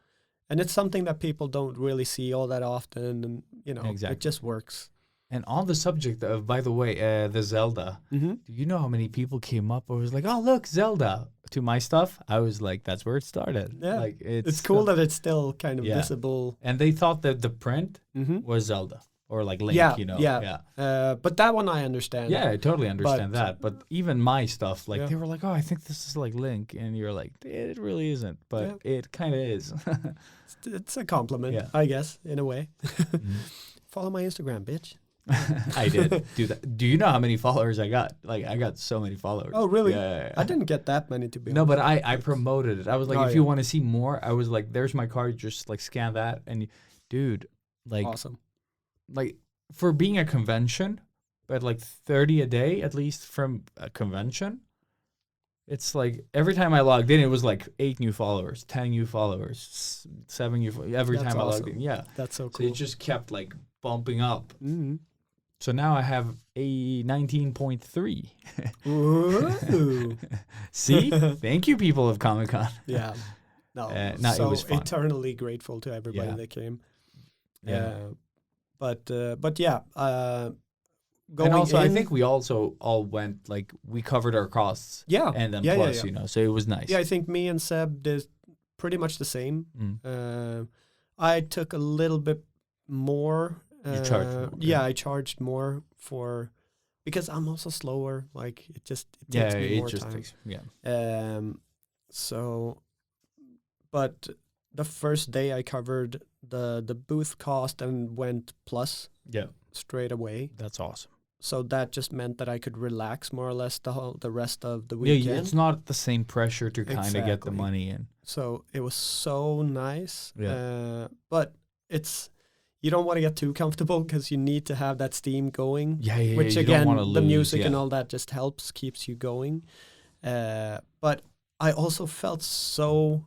and it's something that people don't really see all that often, and Exactly. it just works. And on the subject of, by the way, the Zelda. Mm-hmm. Do you know how many people came up and was like, "Oh, look, Zelda," to my stuff? I was like, "That's where it started." Yeah, like It's cool that it's still kind of Yeah. visible. And they thought that the print Mm-hmm. was Zelda or like Link. Yeah, yeah. But that one I understand. Yeah, I totally understand But- that. But even my stuff, like Yeah. they were like, "Oh, I think this is like Link," and you're like, "It really isn't," but it kind of is. It's a compliment, Yeah. I guess, in a way. Follow my Instagram, bitch. I did do that. Do you know how many followers I got? Like, I got so many followers. Oh, really? Yeah. I didn't get that many, to be No, honest. but I promoted it. I was like, Oh, if yeah. you want to see more, I was like, there's my card. Just like scan that, and dude, like, Awesome. like for being a convention, but like 30 a day at least from a convention. It's like every time I logged in, it was like 8 new followers, 10 new followers, 7 new. Every That's time I logged awesome. in, yeah. That's so So cool. it just kept like bumping up. Mm. So now I have a 19.3. Ooh. See, thank you, people of Comic Con. Yeah. No, No, it so was fun. eternally grateful to everybody Yeah. that came. Yeah. But yeah, going And also, I in- think we also all went like we covered our costs. Yeah. And then Yeah, yeah, plus, yeah. so it was nice. Yeah, I think me and Seb did pretty much the same. Mm. I took a little bit more. You charged more, Yeah, yeah. I charged more for because I'm also slower. Like it takes Yeah, me it more just time. takes. Yeah. So, but the first day I covered the booth cost and went plus Yeah. straight away. That's awesome. So that just meant that I could relax more or less the rest of the Yeah, weekend. it's not the same pressure to kind of get the Exactly. money in. So it was so nice. Yeah. But you don't want to get too comfortable because you need to have that steam going. Yeah, yeah. Which you again, don't wanna the lose, music yeah. and all that just helps, keeps you going. But I also felt so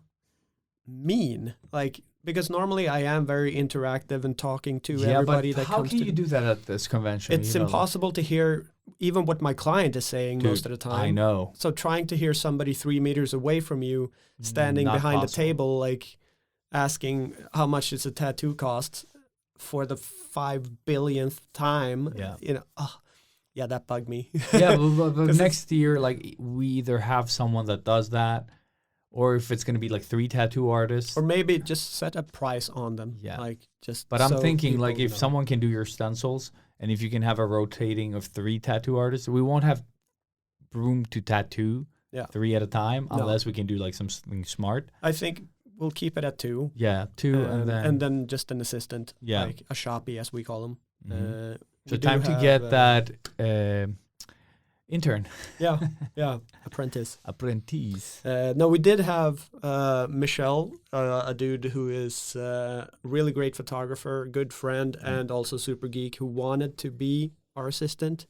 mean, like because normally I am very interactive and talking to Yeah, everybody but that how comes can to. you do that at this convention? It's impossible to hear even what my client is saying Dude, most of the time. I know. So trying to hear somebody 3 meters away from you, standing Not behind possible. the table, like asking how much does a tattoo cost for the 5 billionth time. Yeah. Yeah, that bugged me. Yeah, but 'Cause next year, like we either have someone that does that, or if it's gonna be like 3 tattoo artists. Or maybe just set a price on them. Yeah. Like just. But I'm so thinking people like if know. someone can do your stencils, and if you can have a rotating of 3 tattoo artists, we won't have room to tattoo Yeah. 3 at a time No. unless we can do like something smart. I think we'll keep it at 2. Yeah, 2 and then just an assistant, Yeah. like a shoppy as we call them. Mhm. We So do time to have, get that intern, yeah, apprentice. apprentice. No, we did have Michelle, a dude who is really great photographer, good friend, and also super geek, who wanted to be our assistant,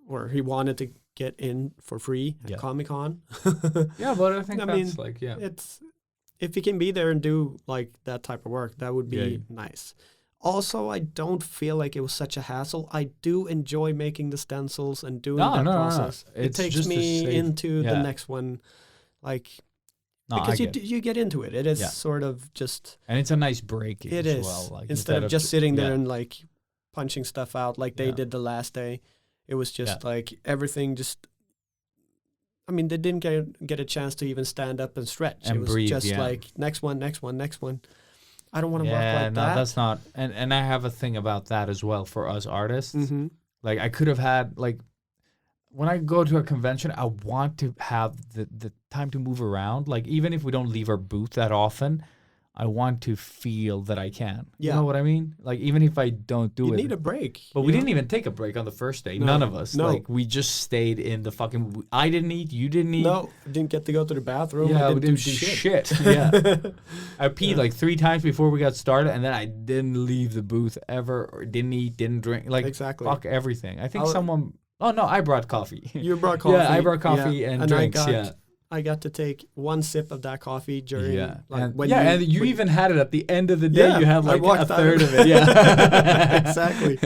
or he wanted to get in for free at Comic-Con. Yeah, but I think I that's mean, like, yeah. It's if he can be there and do like that type of work, that would be Yeah. nice. Also, I don't feel like it was such a hassle. I do enjoy making the stencils and doing that process. It It's takes just a me safe- into the yeah. next one, like No, I because get it. you get into it. It is Yeah. sort of just And it's a nice break it as is well. Like instead of just sitting there yeah. and like punching stuff out like they Yeah. did the last day. It was just like everything just. I mean, they didn't get a chance to even stand up and stretch. And it was breathe, just yeah. like next one. I don't want to Yeah, work like no, that. that's not. And I have a thing about that as well for us artists. Mm-hmm. Like I could have had like when I go to a convention, I want to have the time to move around. Like even if we don't leave our booth that often, I want to feel that I can. You Yeah. know what I mean? Like even if I don't do You it. need a break. But you we know? didn't even take a break on the first day. No, None of us. no. Like we just stayed in the fucking. I didn't eat. You didn't eat. No, didn't get to go to the bathroom. Yeah, I we didn't didn't do do shit. shit. Yeah, I peed like 3 times before we got started, and then I didn't leave the booth ever, or didn't eat, didn't drink. Like Exactly. fuck everything. I think I'll- someone. Oh no, I brought coffee. You brought coffee. Yeah, I brought coffee and drinks. I got to take one sip of that coffee during. Yeah, Like, and, when and you when- even had it at the end of the day. Yeah, You had I like walked a out. third of it. Yeah, Exactly.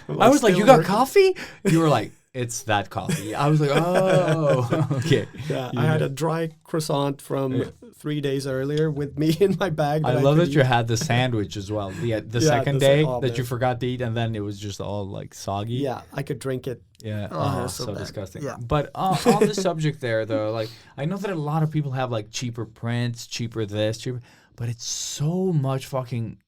I was like, still "You got working. coffee?" You were like, "It's that coffee." I was like, "Oh, okay." Yeah, I had a dry croissant from 3 days earlier with me in my bag. I that love could that you eat. had the sandwich as well. The Yeah, second the day oh, that man. you forgot to eat, and then it was just all like soggy. Yeah, I could drink it. Yeah. Oh, Oh, so so bad. disgusting. Yeah. But on the subject there, though, like I know that a lot of people have like cheaper prints, cheaper this, cheaper, but it's so much fucking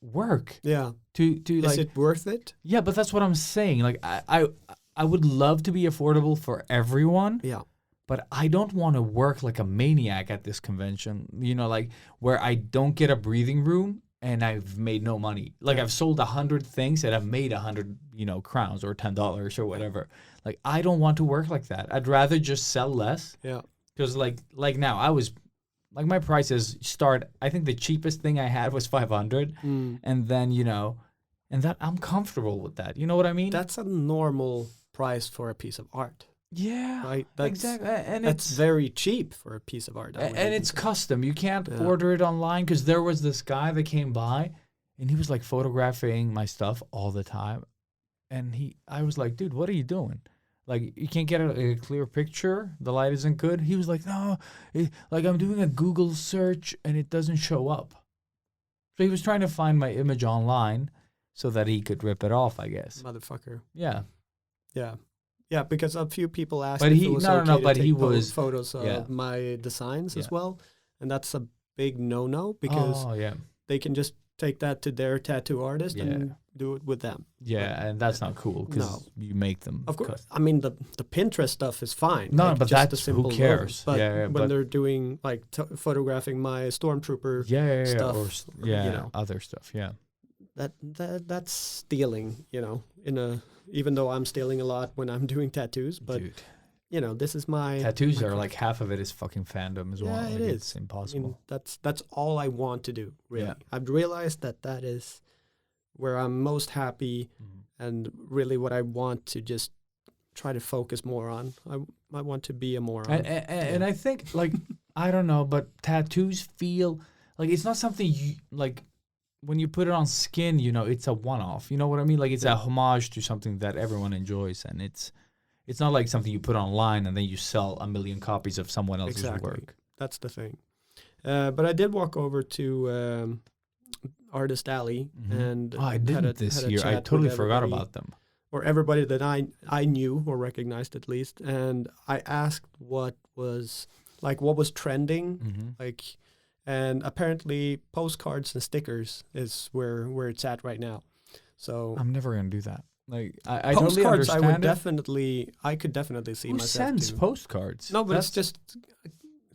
work Yeah. to Is like. it worth it? Yeah, but that's what I'm saying. Like I would love to be affordable for everyone. Yeah. But I don't want to work like a maniac at this convention, you know, like where I don't get a breathing room and I've made no money. Like I've sold 100 things and I've made 100, you know, crowns or $10 or whatever. Like I don't want to work like that. I'd rather just sell less. Yeah. Because like now I was like my prices start. I think the cheapest thing I had was 500, and then you know, and that I'm comfortable with that. You know what I mean? That's a normal price for a piece of art, yeah, right? That's, exactly. And That's it's very cheap for a piece of art. I would and even it's say. custom. You can't Yeah. order it online because there was this guy that came by, and he was like photographing my stuff all the time, and I was like, dude, what are you doing? Like you can't get a clear picture. The light isn't good. He was like, no, like I'm doing a Google search and it doesn't show up. So he was trying to find my image online so that he could rip it off, I guess. Motherfucker. Yeah. Yeah. Yeah, because a few people asked But if he- it was no, no, okay no, to but take he was- photos of yeah. my designs as Yeah. well. And that's a big no-no because Oh, yeah. they can just take that to their tattoo artist Yeah. and do it with them. Yeah, and that's not cool because No. you make them. Of course. cut. I mean, the Pinterest stuff is fine. No, like, but just a that's- simple who logo. cares? But Yeah, when but- they're doing, like, photographing my stormtrooper, Yeah, stuff, or you yeah, know. other stuff. Yeah. that's stealing, you know, even though I'm stealing a lot when I'm doing tattoos. But, Dude, you know, this is my... tattoos my are craft. like half of it is fucking fandom as well. Yeah, it Like, is. It's I impossible. mean, that's all I want to do, really. Yeah. I've realized that is where I'm most happy and really what I want to just try to focus more on. I want to be a moron. And I think like I don't know, but tattoos feel like it's not something you like when you put it on skin. You know, it's a one-off. You know what I mean? Like it's a homage to something that everyone enjoys, and it's not like something you put online and then you sell 1 million copies of someone else's Exactly. work. That's the thing. But I did walk over to Artist Alley and Oh, I had didn't a- this had a year. I chat totally with forgot everybody, about them. or everybody that I knew or recognized at least. And I asked what was trending, like, and apparently postcards and stickers is where it's at right now. So I'm never gonna do that. Like I totally postcards, I understand would it. I could definitely see Who myself sends do. postcards? No, but That's it's just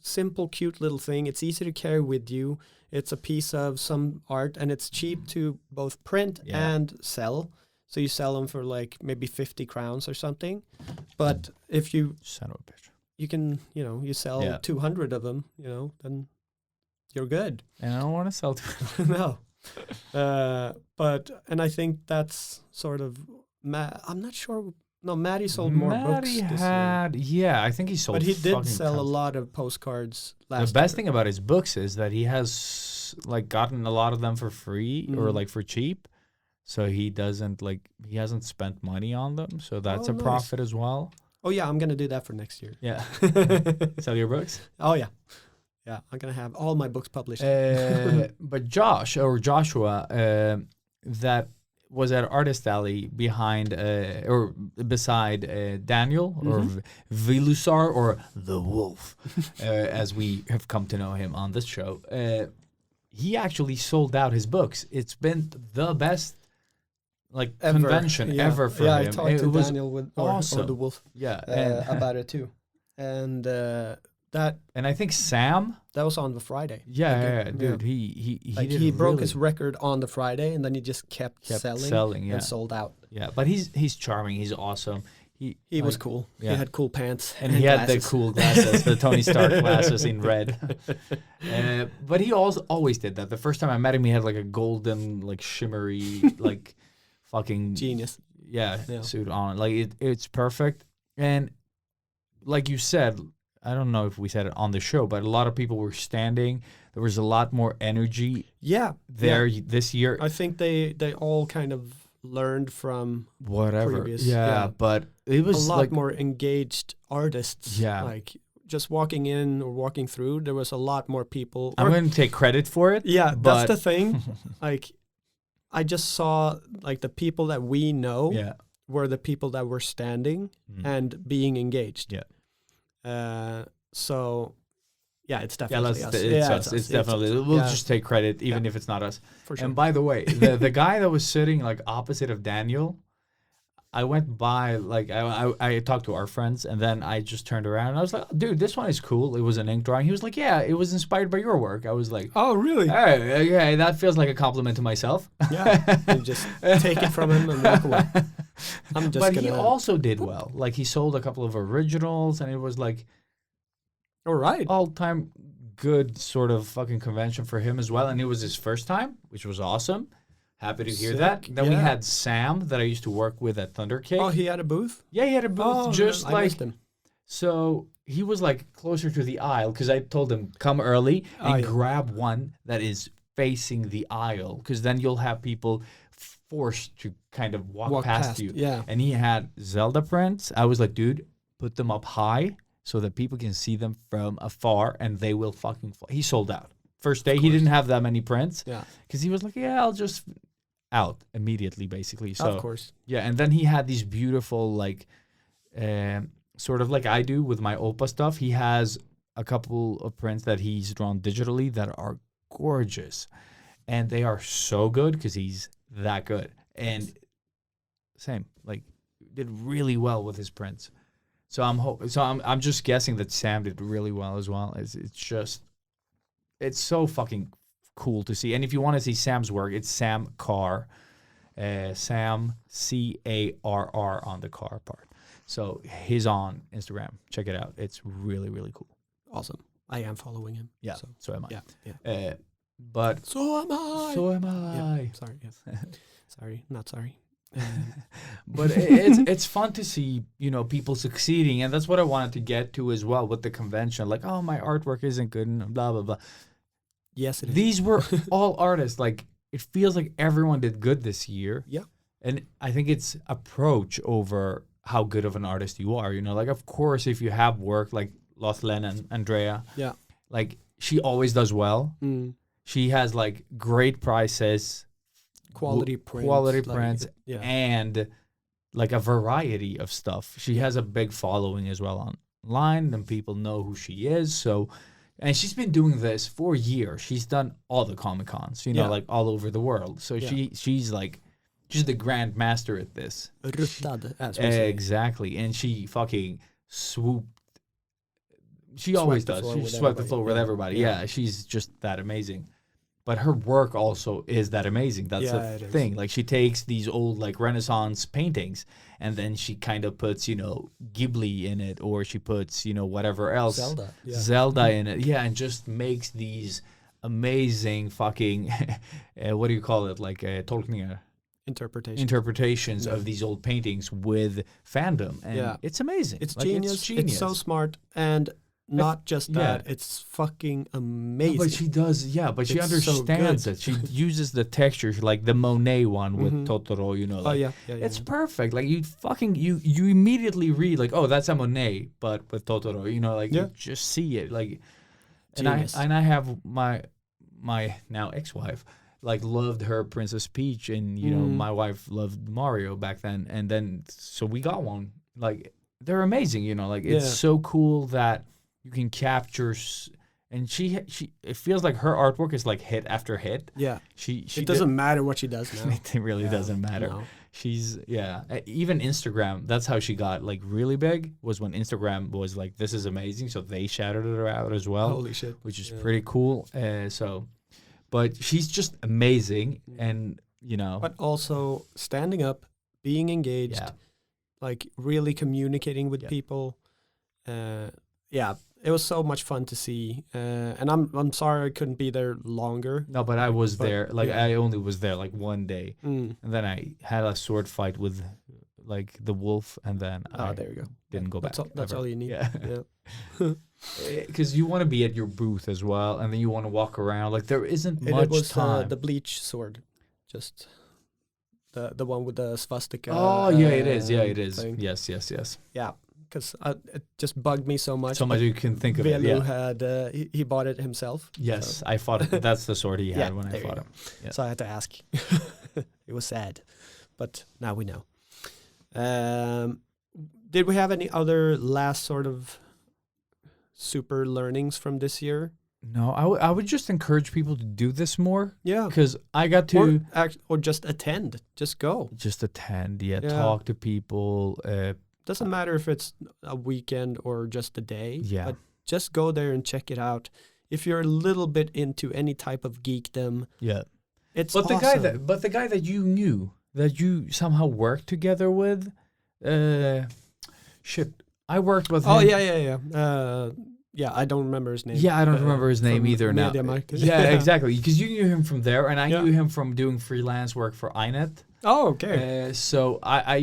simple, cute little thing. It's easy to carry with you. It's a piece of some art, and it's cheap to both print and sell. So you sell them for like maybe 50 crowns or something. But if you Son of a bitch. you can, you sell 200 of them, then you're good. And I don't want to sell to No. And I think that's sort of, I'm not sure. No, Maddie sold more books this year. I think he sold. But he did fucking sell a tons. lot of postcards last The best year. thing about his books is that he has like gotten a lot of them for free or like for cheap. So he hasn't spent money on them. So that's a nice. profit as well. Oh, yeah, I'm going to do that for next year. Yeah. Sell your books? Oh, yeah. Yeah, I'm going to have all my books published. But Joshua, that was at Artist Alley behind or beside Daniel or Vilusar or the Wolf, as we have come to know him on this show. He actually sold out his books. It's been the best convention ever for him. I talked to was Daniel awesome. or the Wolf Yeah, about it too. And and I think Sam. that was on the Friday. Dude, He broke his record on the Friday, and then he just kept selling and sold out. Yeah, but he's charming. He's awesome. He was cool. Yeah. He had cool pants And he had the glasses. cool glasses, the Tony Stark glasses in red. But he always did that. The first time I met him, he had like a golden, like shimmery, like fucking Genius. Yeah, suit on. Like it's perfect. And like you said, I don't know if we said it on the show, but a lot of people were standing. There was a lot more energy there this year. I think they all kind of learned from Whatever. previous. Yeah, but it was a lot like more engaged artists. Yeah. Like just walking in or walking through, there was a lot more people. I'm going to take credit for it. Yeah, but that's the thing. Like, I just saw like the people that we know were the people that were standing and being engaged. Yeah. So, yeah, it's definitely us. It's us. It's definitely. We'll just take credit, even if it's not us. For sure. And by the way, the guy that was sitting like opposite of Daniel, I went by, like, I talked to our friends, and then I just turned around, and I was like, dude, this one is cool. It was an ink drawing. He was like, yeah, it was inspired by your work. I was like, Oh, really? hey, okay, that feels like a compliment to myself. Yeah. And just take it from him and walk away. I'm just But gonna. he also did well. Like, he sold a couple of originals, and it was like All right. all-time good sort of fucking convention for him as well. And it was his first time, which was awesome. Happy to hear that. Sick, Then we yeah. had Sam that I used to work with at Thunder Cake. Oh, he had a booth. Yeah, he had a booth Oh, just I like missed him. so. He was like closer to the aisle because I told him come early and grab one that is facing the aisle because then you'll have people forced to kind of walk past you. Yeah. And he had Zelda prints. I was like, dude, put them up high so that people can see them from afar and they will fucking fly. He sold out. First day, he didn't have that many prints. Yeah. Because he was like, yeah, I'll just out immediately, basically. So, Of course. yeah, and then he had these beautiful, like, sort of like I do with my Opa stuff. He has a couple of prints that he's drawn digitally that are gorgeous. And they are so good because he's that good. And same, like, did really well with his prints. So I'm just guessing that Sam did really well as well. It's so fucking cool to see. And if you want to see Sam's work, it's Sam Carr, Sam Carr on the car part. So he's on Instagram. Check it out. It's really, really cool. Awesome. I am following him. Yeah. So am I. Yeah. But So am I. so am I. Yeah. Sorry. Yes. Sorry. Not sorry. But it's fun to see, people succeeding, and that's what I wanted to get to as well with the convention. Like, oh, my artwork isn't good, and blah blah blah. Yes, it is. These were all artists. Like, it feels like everyone did good this year. Yeah. And I think it's approach over how good of an artist you are. Like, of course, if you have work like Lothlen and Andrea, Yeah. like, she always does well. Mm. She has like great prices. Quality prints. Yeah. And like a variety of stuff. She has a big following as well online, and people know who she is. So, and she's been doing this for years. She's done all the Comic-Cons, like all over the world. So she's the grand master at this. Ruttad, as we say. Exactly. And she fucking swooped she always the does. floor She with swept the everybody. floor with Yeah. everybody. Yeah. Yeah, she's just that amazing. But her work also is that amazing. That's Yeah, the it is. thing. Like she takes these old like Renaissance paintings and then she kind of puts, Ghibli in it, or she puts, whatever else. Zelda, yeah. Zelda in it. Yeah, and just makes these amazing fucking what do you call it? Like tolkningar. Interpretation. Interpretations of these old paintings with fandom. And Yeah. it's amazing. It's Like, genius. It's so smart, and not just that. yeah. It's fucking No, amazing. but she does, but she It's so understands good. it. She uses the texture, like the Monet one with Totoro, oh like, yeah. it's perfect. Like you immediately read like, oh, that's a Monet, but with Totoro, like Yeah. you just see it. Like, Genius. and I have my now ex-wife like loved her Princess Peach, and my wife loved Mario back then, and then so we got one. Like they're amazing, like it's Yeah. so cool that you can capture. And she it feels like her artwork is like hit after hit. Yeah. She It doesn't matter what she does now. it really Yeah, doesn't matter. no. She's even Instagram, that's how she got like really big, was when Instagram was like, this is amazing, so they shouted her out as well. Holy shit. Which is Yeah. pretty cool. But she's just amazing, and But also standing up, being engaged, yeah. like really communicating with Yeah. people. It was so much fun to see. And I'm sorry I couldn't be there longer. No, but I was But, there. Like yeah. I only was there like one day, and then I had a sword fight with like the wolf, and then I There you go. didn't go That's back. all, that's ever. all you need. Yeah. Yeah. Because you want to be at your booth as well, and then you want to walk around. Like there isn't And much it was time. the bleach sword, just the one with the swastika. Oh yeah, it is. Yeah, it is. thing. Yes. Yeah, because it just bugged me so much. So much you can think of it. Velu Yeah. had he bought it himself. Yes, I fought it. That's the sword he had Yeah, when I there you fought go. him. Yeah. So I had to ask. It was sad, but now we know. Did we have any other last sort of super learnings from this year? No, I would just encourage people to do this more, Yeah, because I got to or just attend, just go. just attend, Yeah. talk to people. Doesn't matter if it's a weekend or just a day. Yeah. But just go there and check it out. If you're a little bit into any type of geekdom, Yeah. it's But awesome. the guy that you knew, that you somehow worked together with, I worked with him. Oh yeah. Yeah, I don't remember his name. Yeah, I don't remember his name from either now. Media Market. Yeah, exactly. Because you knew him from there, and I Yeah. knew him from doing freelance work for iNet. Oh, okay. So I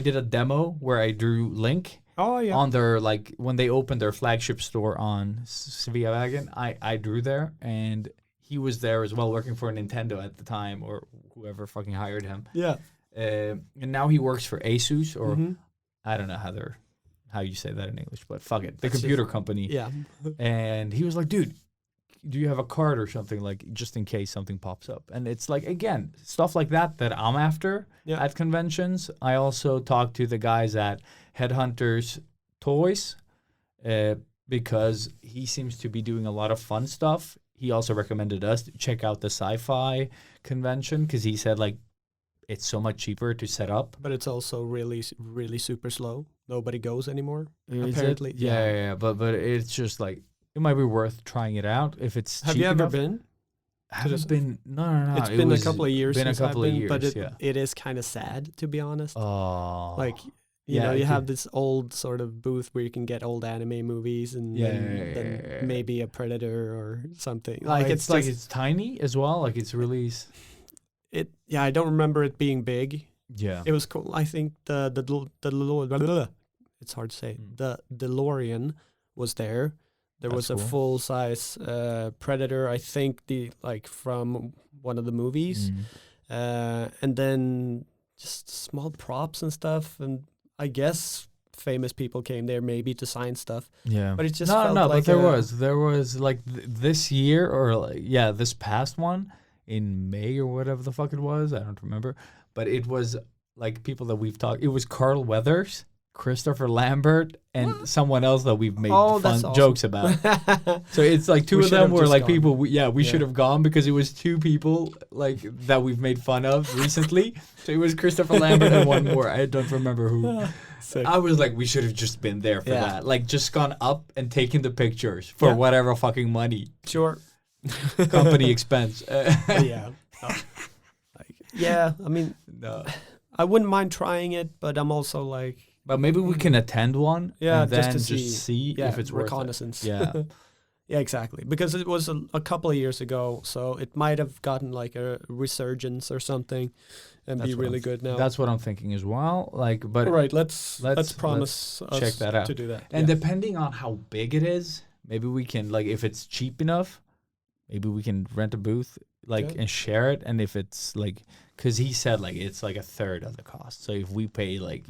did a demo where I drew Link Oh yeah. on their, like, when they opened their flagship store on Sveavägen. I drew there, and he was there as well, working for Nintendo at the time, or whoever fucking hired him. Yeah. And now he works for Asus, or Mhm. I don't know how you say that in English, but fuck it, the That's computer company. Yeah. And he was like, dude, do you have a card or something, like, just in case something pops up? And it's like, again, stuff like that I'm after Yeah. at conventions. I also talk to the guys at Headhunters Toys, because he seems to be doing a lot of fun stuff. He also recommended us to check out the sci-fi convention, because he said, like, it's so much cheaper to set up. But it's also really, really super slow. Nobody goes anymore. Is it? Apparently, Yeah. But it's just like, it might be worth trying it out if it's Have cheap you ever enough. been? Haven't been. No. It's It been a was couple of years. Been a since I've couple of been, years. but Yeah. it is kind of sad, to be honest. Oh. Like, you Yeah, know, it you have could- this old sort of booth where you can get old anime movies, and then maybe a Predator or something. Like it's like just, it's tiny as well. Like it's really. it. Yeah, I don't remember it being big. Yeah. It was cool. I think it's hard to say. The DeLorean was there. There was That's a cool. full size Predator. I think from one of the movies, and then just small props and stuff. And I guess famous people came there maybe to sign stuff. Yeah. But it just no. felt But like there was like this year, or like, this past one in May or whatever the fuck it was. I don't remember. But it was like people that we've talked. It was Carl Weathers. Christopher Lambert and someone else that we've made Oh, fun that's awesome. jokes about. So it's like two We of should them have were just like gone. people. We should Yeah. have gone because it was two people like that we've made fun of recently. So it was Christopher Lambert and one more. I don't remember who. Sick. I was like, we should have just been there for Yeah. that. Like, just gone up and taken the pictures for Yeah. whatever fucking money, Sure. company expense. Yeah. Yeah, I mean, No. I wouldn't mind trying it, but I'm also like, But maybe we can attend one. yeah, and then just to see, yeah, if it's worth it. reconnaissance. Yeah. Yeah, exactly. Because it was a couple of years ago, so it might have gotten like a resurgence or something, and That's be what really I'm good now. That's what I'm thinking as well. Like, but All right, let's let's promise us check that out. to do that. and yeah. depending on how big it is, maybe we can like if it's cheap enough, maybe we can rent a booth like Yeah. and share it. And if it's like, because he said like it's like a third of the cost. So if we pay like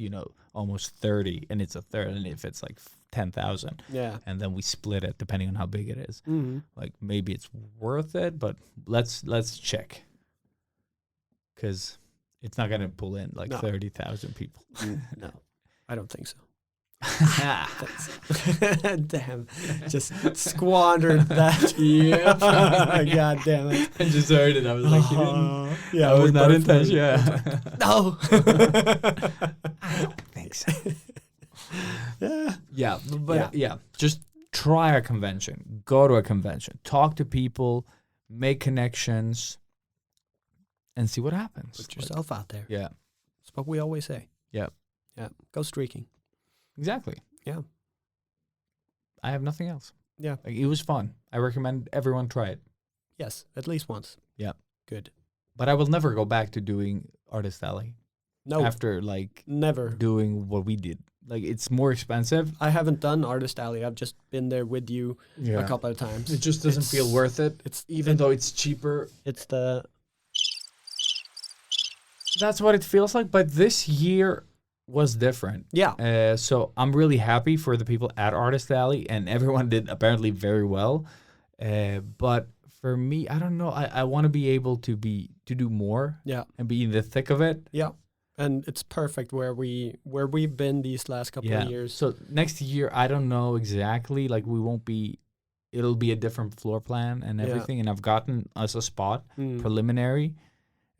almost 30, and it's a third, and if it's like 10,000, Yeah. and then we split it depending on how big it is, Mhm. like maybe it's worth it. But let's check, because it's not gonna pull in like No. 30,000 people. No, I don't think so. Damn, just squandered that. Yeah. God damn it. I just heard it. I was like, you didn't. Yeah, I was we not both intention. heard it. Yeah. No. I don't think so. Yeah. Yeah, but yeah, just try a convention. Go to a convention. Talk to people. Make connections. And see what happens. Put yourself out there. Yeah, That's what we always say. Yeah. Yeah. Go streaking. exactly. Yeah. I have nothing else. Yeah. Like, it was fun. I recommend everyone try it. Yes. At least once. Yeah. Good. But I will never go back to doing Artist Alley No. after like Never. doing what we did. Like, it's more expensive. I haven't done Artist Alley. I've just been there with you a couple of times. It just doesn't feel It's- worth it. It's Even though it's cheaper. it's the That's what it feels like. But this year was different. yeah. So I'm really happy for the people at Artist Alley, and everyone did apparently very well. But for me, I don't know. I want to be able to do more Yeah. and be in the thick of it. Yeah. And it's perfect where we've been these last couple of years. So next year, I don't know exactly. Like, we won't be. It'll be a different floor plan and Yeah. everything. And I've gotten us a spot Mm. preliminary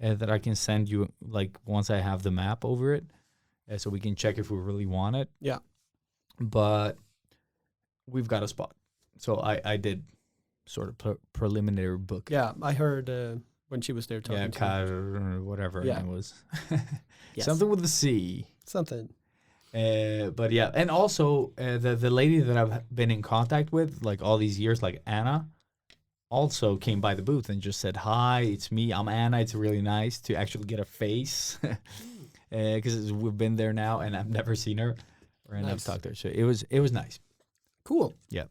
that I can send you like once I have the map over it, so we can check if we really want it. Yeah. But we've got a spot. So I did sort of preliminary book. Yeah, I heard when she was there talking Yeah, to Kar or whatever Yeah. it was. Yes. Something with the C. something. But yeah, and also the lady that I've been in contact with like all these years, like Anna, also came by the booth and just said, "Hi, it's me. I'm Anna. It's really nice to actually get a face because we've been there now and I've never seen her and I've Nice. talked to her. So it was nice. Cool. Yeah.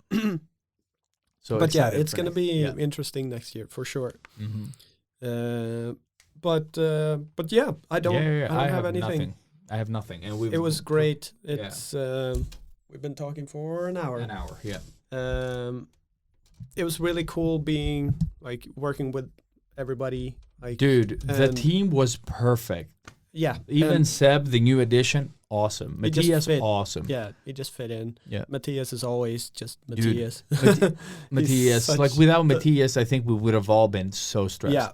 So But yeah, excited it's for gonna next- be yeah. interesting next year for sure. Mhm. But yeah, I don't Yeah, I don't have anything. nothing. I have nothing, and we. It was great. Yeah. It's we've been talking for an hour. An hour, yeah. It was really cool being like working with everybody. Like Dude, the and- team was perfect. yeah, Even and Seb, the new addition, awesome. He just Matthias, fit. awesome. yeah, he just fit in. Yeah. Matthias is always just Dude, Matthias. Matthias, such like without a- Matthias, I think we would have all been so stressed. Yeah,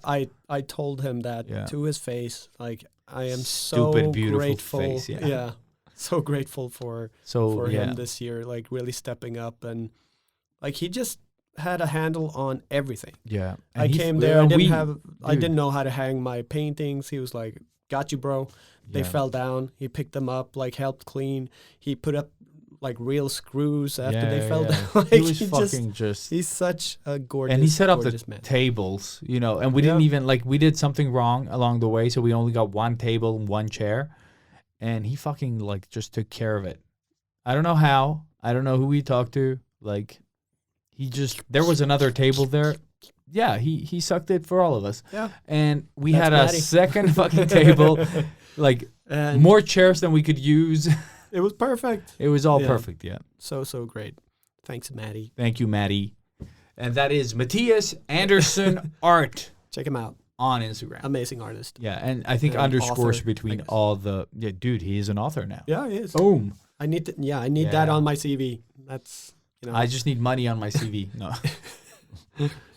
I told him that Yeah. to his face. Like I am Stupid, so beautiful grateful. face, yeah. So grateful for So yeah, him this year, like really stepping up and like he just had a handle on everything. yeah. I came there, I didn't know how to hang my paintings. He was like, "Got you, bro." They fell down. He picked them up, like helped clean. He put up like real screws after they fell down. Like, he was fucking just. he's such a gorgeous, And he set up the gorgeous man. tables, and we didn't even we did something wrong along the way, so we only got one table and one chair, and he fucking just took care of it. I don't know how. I don't know who he talked to. There was another table there. Yeah, he sucked it for all of us. Yeah. And we That's had Maddie. a second fucking table, And more chairs than we could use. it was perfect. It was all Yeah. perfect, yeah. So great. Thanks, Maddie. Thank you, Maddie. And that is Matthias Anderson Art Check him out. on Instagram. Amazing artist. Yeah, and I think And underscores author, I between guess. all the... Yeah, dude, he is an author now. Yeah, he is. Boom. I need to. Yeah, I need that Yeah. on my CV. That's I just need money on my CV. No,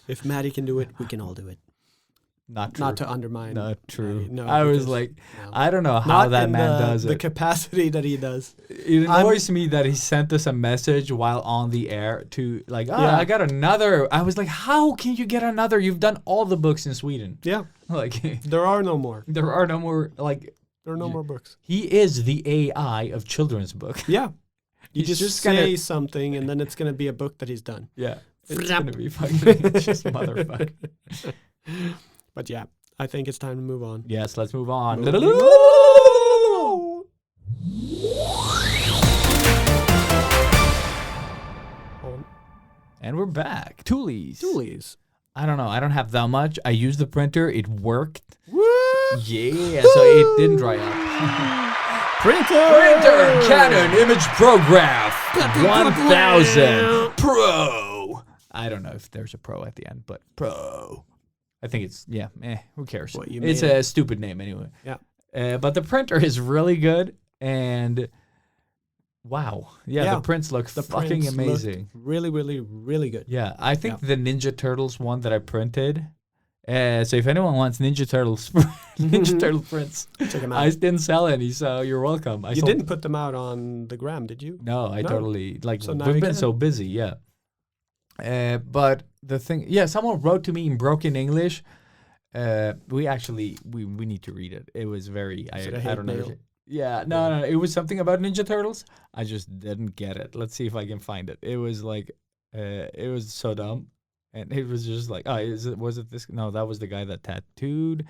if Maddie can do it, we can all do it. not true. Not to undermine. Not true. Maddie. No, I was because, like, no. I don't know how Not that in man does the it. capacity that he does. It annoys me that he sent us a message while on the air to like, Yeah. I got another. I was like, how can you get another? You've done all the books in Sweden. Yeah, Like, there are no more. there are no more. Like, There are no more books. he is the AI of children's book. Yeah, you He's just gonna- say something, and then it's gonna be a book that he's done. Yeah, it's Frap. gonna be fucking just motherfucker. But yeah, I think it's time to move on. Yes, let's move on. And we're back. Toolies. Doolies. I don't know. I don't have that much. I used the printer. It worked. Woo! Yeah, so it didn't dry up. Printer! Canon Image Prograph 1000 Pro. I don't know if there's a Pro at the end, but Pro. I think it's, who cares? What, you It's made a stupid name anyway. Yeah. But the printer is really good, and wow. Yeah, the prints look fucking prints look amazing. Really, really, really good. Yeah, I think the Ninja Turtles one that I printed. So if anyone wants Ninja Turtles, Ninja Turtle prints, Check them out. I didn't sell any, so you're welcome. You didn't put them out on the gram, did you? No, I No. totally So now we've you been can. so busy, yeah. But the thing, someone wrote to me in broken English. We actually we need to read it. It was very Is it a I hate don't know. mail? Yeah, no, it was something about Ninja Turtles. I just didn't get it. Let's see if I can find it. It was like, it was so dumb, and it was just like, was it this? No, that was the guy that tattooed.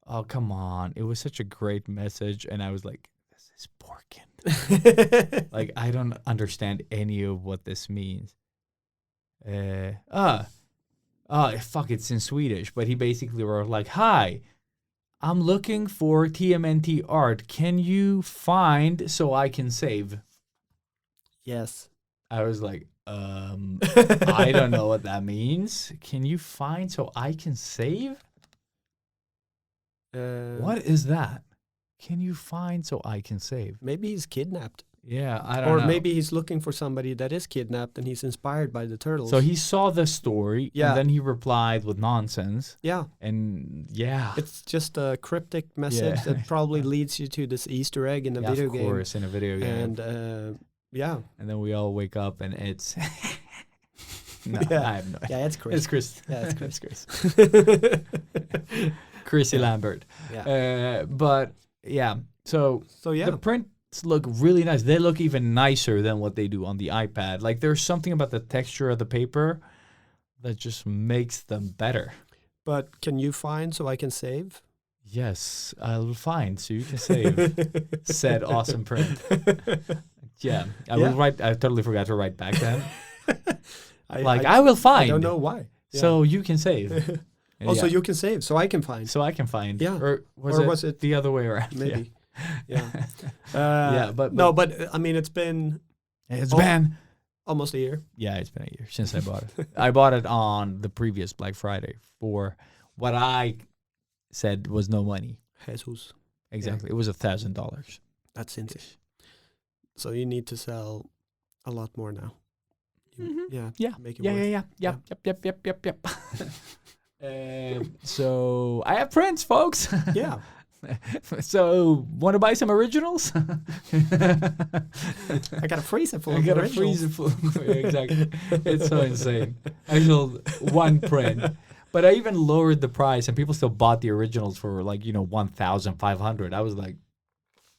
Oh, come on! It was such a great message, and I was like, this is Porkin. Like, I don't understand any of what this means. Fuck, it's in Swedish, but he basically wrote like, "Hi, I'm looking for TMNT art. Can you find so I can save?" Yes. I was like, I don't know what that means. Can you find so I can save? What is that? Can you find so I can save? Maybe he's kidnapped. Yeah, I don't know. Or maybe he's looking for somebody that is kidnapped and he's inspired by the turtles. So he saw the story, Yeah. and then he replied with nonsense. Yeah. And yeah. It's just a cryptic message Yeah. that probably leads you to this Easter egg in a Yeah, video of game. course, in a video game. And yeah. And then we all wake up and it's no, Yeah. I have no idea. Yeah, it's Chris. It's Chris. Yeah, it's Chris. Chris. Chrissy Lambert. Yeah. But yeah, so Yeah. the prints look really nice. They look even nicer than what they do on the iPad. Like, there's something about the texture of the paper that just makes them better. But can you find so I can save? Yes, I'll find so you can save. Said awesome print. Yeah, I will write. I totally forgot to write back then. I will find. I don't know why. Yeah. So you can save. Also, you can save so I can find. So I can find. Yeah. Or was it the other way around? Maybe. Yeah. Yeah, but no, but I mean, it's been It's been. almost a year. Yeah, it's been a year since I bought it. I bought it on the previous Black Friday for what I said was no money. Jesus. Exactly. It was $1,000. That's insane. So you need to sell a lot more now. Yeah. Yeah. Make it Yeah, worth. yeah. Yep. So I have prints, folks. Yeah. So want to buy some originals? I got a freezer full I of got a originals. freezer full. Exactly. It's so insane. I sold one print, but I even lowered the price, and people still bought the originals for like 1,500. I was like,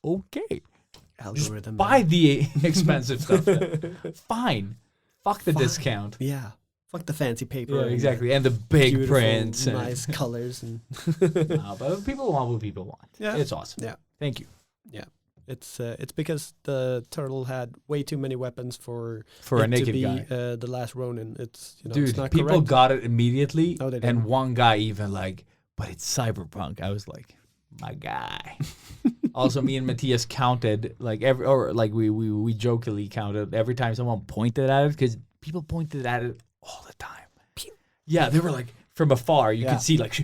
okay, Algorithm. buy the expensive stuff. Then. Fine, fuck the discount. Yeah. Fuck the fancy paper. Yeah, and exactly, and the big beautiful, prints. And nice colors. And no, but people want what people want. Yeah. It's awesome. Yeah. Thank you. It's because the turtle had way too many weapons for For a it naked to be guy. the last Ronin. It's it's Dude, not people correct. got it immediately, No, they and didn't. one guy even like, but it's cyberpunk. I was like, my guy. Also, me and Matthias counted like we jokingly counted every time someone pointed at it, because people pointed at it all the time. Yeah, they were like from afar. You could see like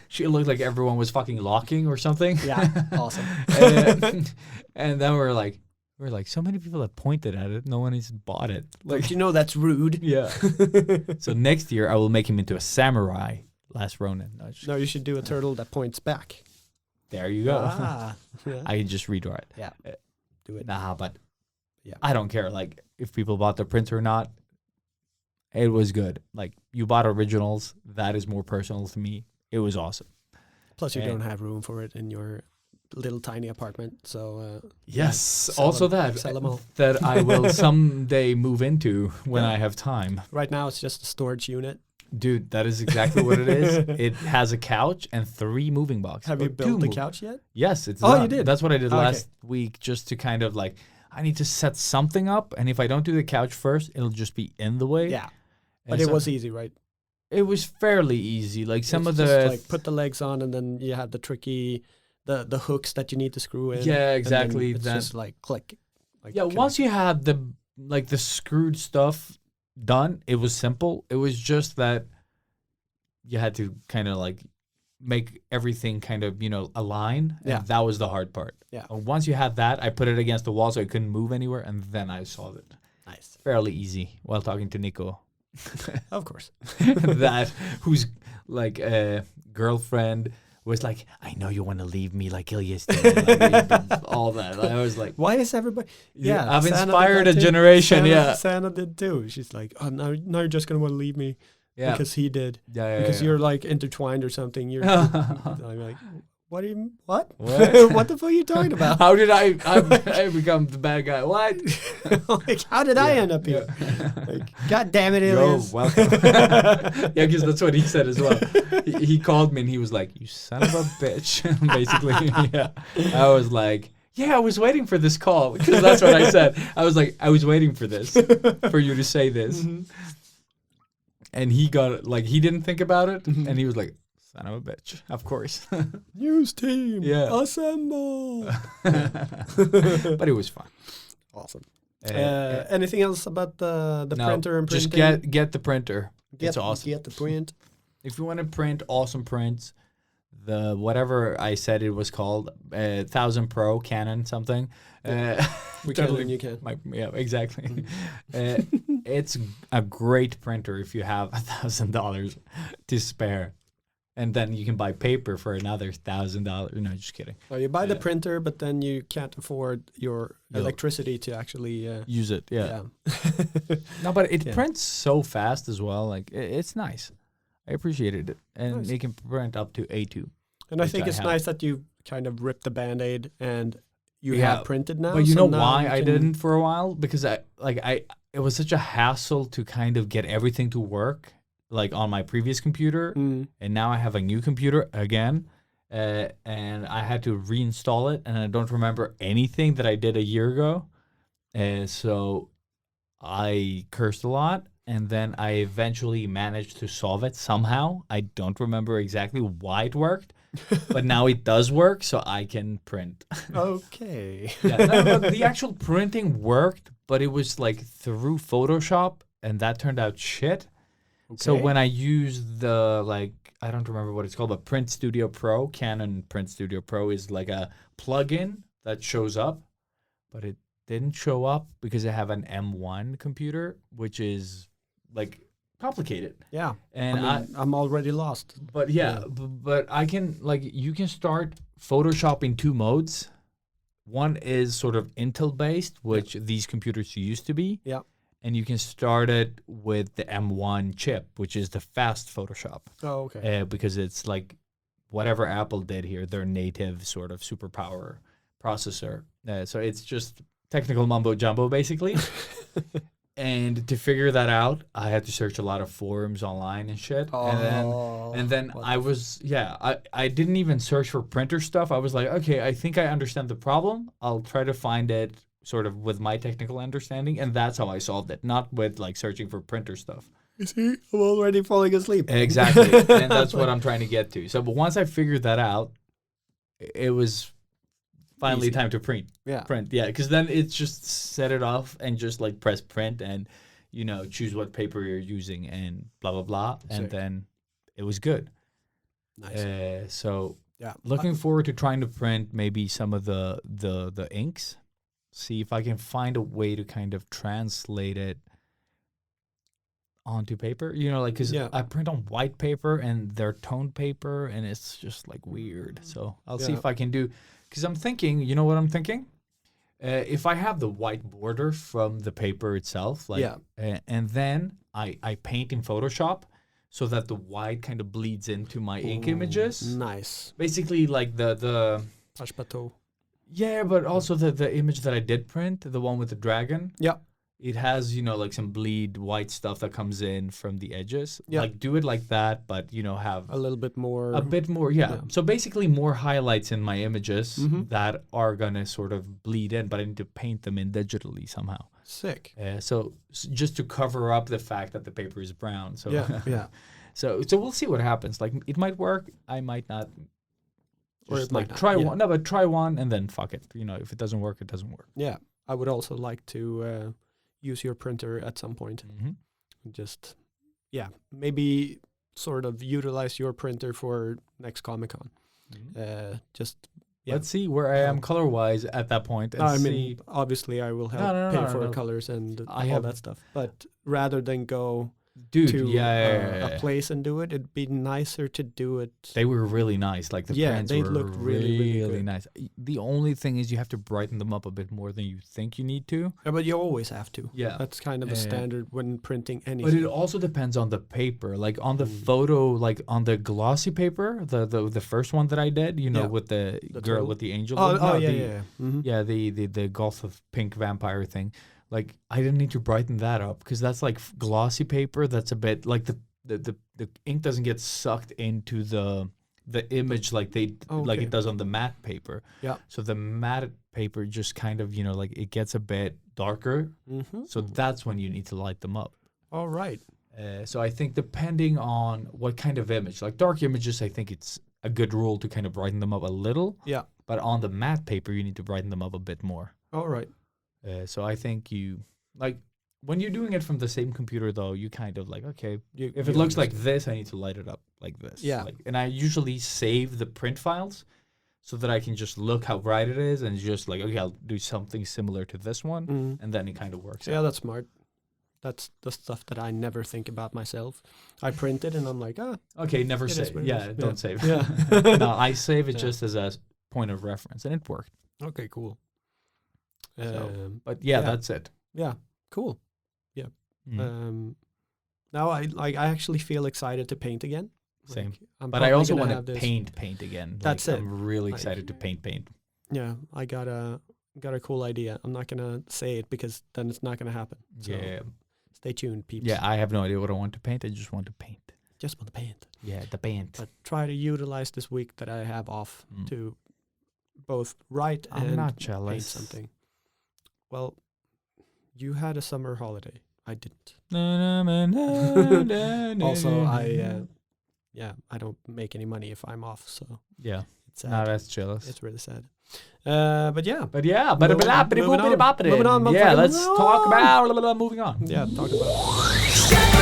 she looked like everyone was fucking locking or something. Yeah, awesome. And then we're like, We're like, so many people have pointed at it. No one has bought it. Like, Like, you know, that's rude. yeah. So next year I will make him into a samurai. Last Ronin. No, No, you should do a turtle that points back. there you go. Yeah. I can just redraw it. Yeah. Do it. Nah, but Yeah. I don't care. Like, if people bought the printer or not, it was good. Like, you bought originals. That is more personal to me. It was awesome. Plus, you And- don't have room for it in your little tiny apartment. So Yes. sell Also them- sell them all. that I will someday move into when Yeah. I have time. right now, it's just a storage unit. Dude, that is exactly what it is. It has a couch and 3 moving boxes. Have Or you built 2 the couch yet? Yes, it's Oh, you done. did? That's what I did Okay. last week, just to kind of like, I need to set something up, and if I don't do the couch first, it'll just be in the way. Yeah. And But it so- was easy, right? It was fairly easy. Like some It's of just the like put the legs on, and then you have the tricky, the hooks that you need to screw in. Yeah, and then exactly. It's That- just like click. Like, yeah. kinda- Once you had the screwed stuff done, it was simple. It was just that you had to kind of like make everything kind of align. And Yeah. that was the hard part. Yeah. Once you had that, I put it against the wall so I couldn't move anywhere, and then I solved it. Nice. Fairly easy while talking to Nico. Of course. That whose like girlfriend was like, I know you want to leave me like Ilias did, like, all that. I was like, Why is everybody? Yeah, I've Sana did inspired that a too. generation. Sana, Yeah, Sana did too. She's like, oh, now you're just gonna want to leave me yeah, because he did. yeah, Because yeah. you're like intertwined or something. You're. I'm like, what? What? What? What the fuck are you talking about? How did I become the bad guy? What? Like, how did I end up here? Like, God damn it, Yo, Ilias. welcome. Yeah, because that's what he said as well. He called me and he was like, "You son of a bitch," basically. Yeah, I was like, "Yeah, I was waiting for this call," because that's what I said. I was like, "I was waiting for this, for you to say this," and he got like he didn't think about it, and he was like, "Son of a bitch," of course. News team. Yeah. Assemble. But it was fun. Awesome. Uh, Anything else about the no, printer and printing? just get the printer. It's Get- awesome. Get the print. If you want to print awesome prints, the whatever I said it was called, 1000 Pro Canon something. We can when you can. Yeah, exactly. It's a great printer if you have $1,000 to spare, and then you can buy paper for another $1,000. No, just kidding. So you buy the Yeah. printer, but then you can't afford your Yeah. electricity to actually. Use it. Yeah. Yeah. No, but it Yeah. prints so fast as well. Like it's nice. I appreciated it, and Nice. it can print up to A2. And I Which think I it's have. nice that you kind of ripped the Band-Aid and you Yeah, have printed now. But you so know now why you I can- didn't for a while? Because it was such a hassle to kind of get everything to work like on my previous computer, Mm. and now I have a new computer again, and I had to reinstall it, and I don't remember anything that I did a year ago, so I cursed a lot. And then I eventually managed to solve it somehow. I don't remember exactly why it worked, but now it does work, so I can print. Okay. Yeah, no, but the actual printing worked, but it was like through Photoshop, and that turned out shit. So Okay. when I used the I don't remember what it's called, but Print Studio Pro, Canon Print Studio Pro is like a plugin that shows up, but it didn't show up because I have an M1 computer, which is like complicated. Yeah. And I'm already lost. but yeah, but I can you can start Photoshop in 2 modes. One is sort of Intel based, which these computers used to be. Yeah. And you can start it with the M1 chip, which is the fast Photoshop, Oh, okay. because it's like whatever Apple did here, their native sort of superpower processor. So it's just technical mumbo jumbo, basically. And to figure that out, I had to search a lot of forums online and shit. And then what I was, I didn't even search for printer stuff. I was like, okay, I think I understand the problem. I'll try to find it sort of with my technical understanding. And that's how I solved it, not with like searching for printer stuff. You see, I'm already falling asleep. Exactly. And that's what I'm trying to get to. So, but once I figured that out, it was finally Easy. time to print. Yeah. Yeah, because then it's just set it off and just like press print and, choose what paper you're using and blah, blah, blah. And Sick. then it was good. Nice. So Yeah. looking forward to trying to print maybe some of the inks see if I can find a way to kind of translate it onto paper. You know, like, because Yeah. I print on white paper and they're toned paper, and it's just like weird. So I'll see Yeah. if I can do, because I'm thinking, you know what I'm thinking? If I have the white border from the paper itself, like, Yeah. and then I paint in Photoshop so that the white kind of bleeds into my ink images. Nice. Basically, like the Touch bateau. yeah, but also the image that I did print, the one with the dragon. Yeah. It has, you know, like some bleed white stuff that comes in from the edges. Yeah. Like, do it like that, but, you know, have A little bit more. a bit more, yeah. Yeah. So basically more highlights in my images Mhm. that are going to sort of bleed in, but I need to paint them in digitally somehow. Sick. So just to cover up the fact that the paper is brown. So Yeah. Yeah. so we'll see what happens. Like, it might work, I might not. Or Just it might like not, try yeah. one. No, but try one and then fuck it. You know, if it doesn't work, it doesn't work. Yeah. I would also like to use your printer at some point. Mm-hmm. Just, yeah, maybe sort of utilize your printer for next Comic-Con. Just, yeah. Let's see where I am color wise at that point. And I see. mean, obviously, I will help No, pay no, for no. colors and I all have- that stuff. But rather than go Dude, to yeah. a place and do it, it'd be nicer to do it. They were really nice. Like, the Yeah, prints they were looked really good. nice. The only thing is you have to brighten them up a bit more than you think you need to. Yeah, but you always have to. Yeah. That's kind of a Yeah. standard when printing But anything. it also depends on the paper. Like, on the Mm. photo, like on the glossy paper, the first one that I did, you know, Yeah. with the The girl turtle? with the angel. Oh, No, yeah, the- yeah. Mm-hmm. Yeah, the Gulf of Pink vampire thing. Like, I didn't need to brighten that up because that's like glossy paper. That's a bit like the ink doesn't get sucked into the image like like Okay. it does on the matte paper. Yeah. So the matte paper just kind of, you know, like it gets a bit darker. Mm-hmm. So that's when you need to light them up. All right. So I think depending on what kind of image, like dark images, I think it's a good rule to kind of brighten them up a little. Yeah. But on the matte paper, you need to brighten them up a bit more. All right. So I think you, like, when you're doing it from the same computer, though, you kind of like, okay, if it looks like this, I need to light it up like this. Yeah. Like, and I usually save the print files so that I can just look how bright it is and just like, okay, I'll do something similar to this one. Mm. And then it kind of works Yeah, out. that's smart. That's the stuff that I never think about myself. I print it and I'm like, Okay, never It is save. what it Yeah, is. don't Yeah. save. Yeah. No, I save it Yeah. just as a point of reference, and it worked. okay, cool. So, But yeah, Yeah. that's it. Yeah, cool. Mm. Now I actually feel excited to paint again. Same. I'm But I probably also gonna want have to this- paint again. That's Like, it. I'm really Like- excited to paint. Yeah, I got a cool idea. I'm not gonna say it because then it's not gonna happen. So Yeah. stay tuned, peeps. Yeah, I have no idea what I want to paint. I just want to paint. Just want to paint. Yeah, the paint. But try to utilize this week that I have off Mm. to both write I'm and not paint jealous. something. Well, you had a summer holiday. I didn't. Also, I don't make any money if I'm off, so Yeah, it's no, sad. that's jealous. It's really sad. But yeah, But yeah, Moving on, moving on, yeah, motherfucker, let's moving talk on. about moving on. yeah. Talk about.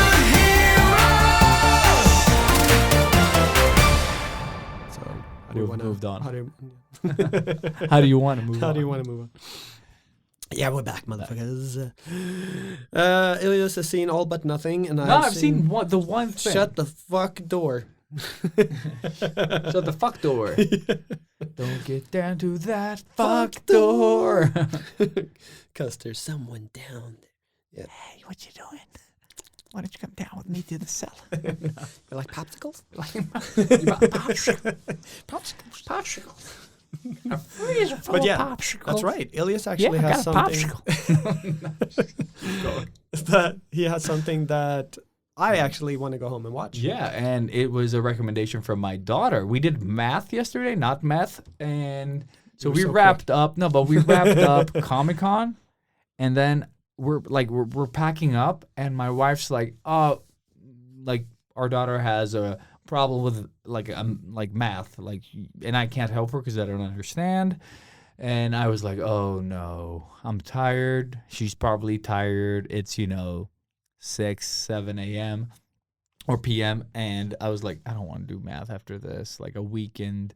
So how do you We've wanna moved on. How do you, How do you want to move how on? do you want to move on? Yeah, we're back, motherfuckers. Ilias has seen all but nothing, and No, I've seen the one thing. Shut the fuck door. Shut the fuck door. Don't get down to that fuck door. Cause there's someone down there. Hey, what you doing? Why don't you come down with me to the cellar? You like popsicles? Popsicles. A freezer full But yeah, of popsicles. that's right. Ilias actually has I got something a popsicle. that he has something that I actually want to go home and watch. Yeah, and it was a recommendation from my daughter. We did math yesterday, not meth, and so You were we so wrapped up. No, but we wrapped up Comic-Con, and then we're packing up, and my wife's like, "Oh, like our daughter has a problem with like math, like, and I can't help her because I don't understand." And I was like, "Oh no, I'm tired. She's probably tired. It's 6, 7 a.m. or p.m. And I was like, I don't want to do math after this. Like a weekend.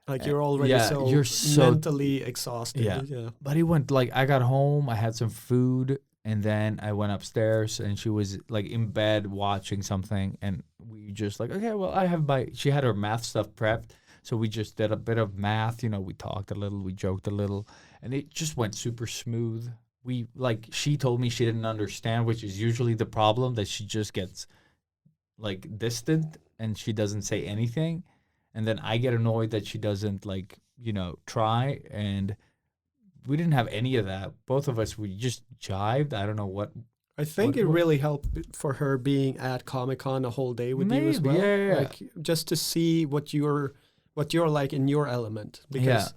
Like you're already yeah, so, you're so- mentally exhausted. Yeah. Yeah. But he went like I got home, I had some food, and then I went upstairs, and she was like in bed watching something, and we just like, okay, well, I have she had her math stuff prepped, so we just did a bit of math. We talked a little, we joked a little, and it just went super smooth. She told me she didn't understand, which is usually the problem, that she just gets like distant and she doesn't say anything. And then I get annoyed that she doesn't try. And we didn't have any of that. Both of us, we just jived. I don't know what. I think What it was- really helped for her being at Comic-Con a whole day with you as Maybe, well. yeah. Like just to see what you're like in your element. Because Yeah.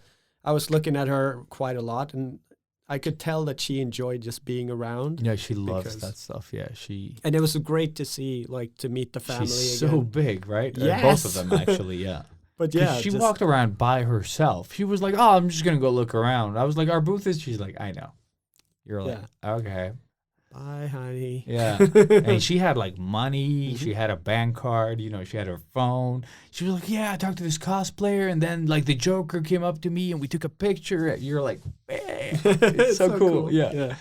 I was looking at her quite a lot, and I could tell that she enjoyed just being around. Yeah, she loves Because- that stuff. Yeah, And it was great to see, like, to meet the family she's again. so big, right? Both of Yes. them, actually, yeah. But 'Cause yeah, she just- walked around by herself. She was like, "Oh, I'm just gonna go look around." I was like, "Our booth is." She's like, "I know." You're like, "Okay, Bye, honey. yeah." And she had like money. She had a bank card. She had her phone. She was like, "Yeah, I talked to this cosplayer, and then like the Joker came up to me, and we took a picture." You're like, "Man, it's so cool." Yeah,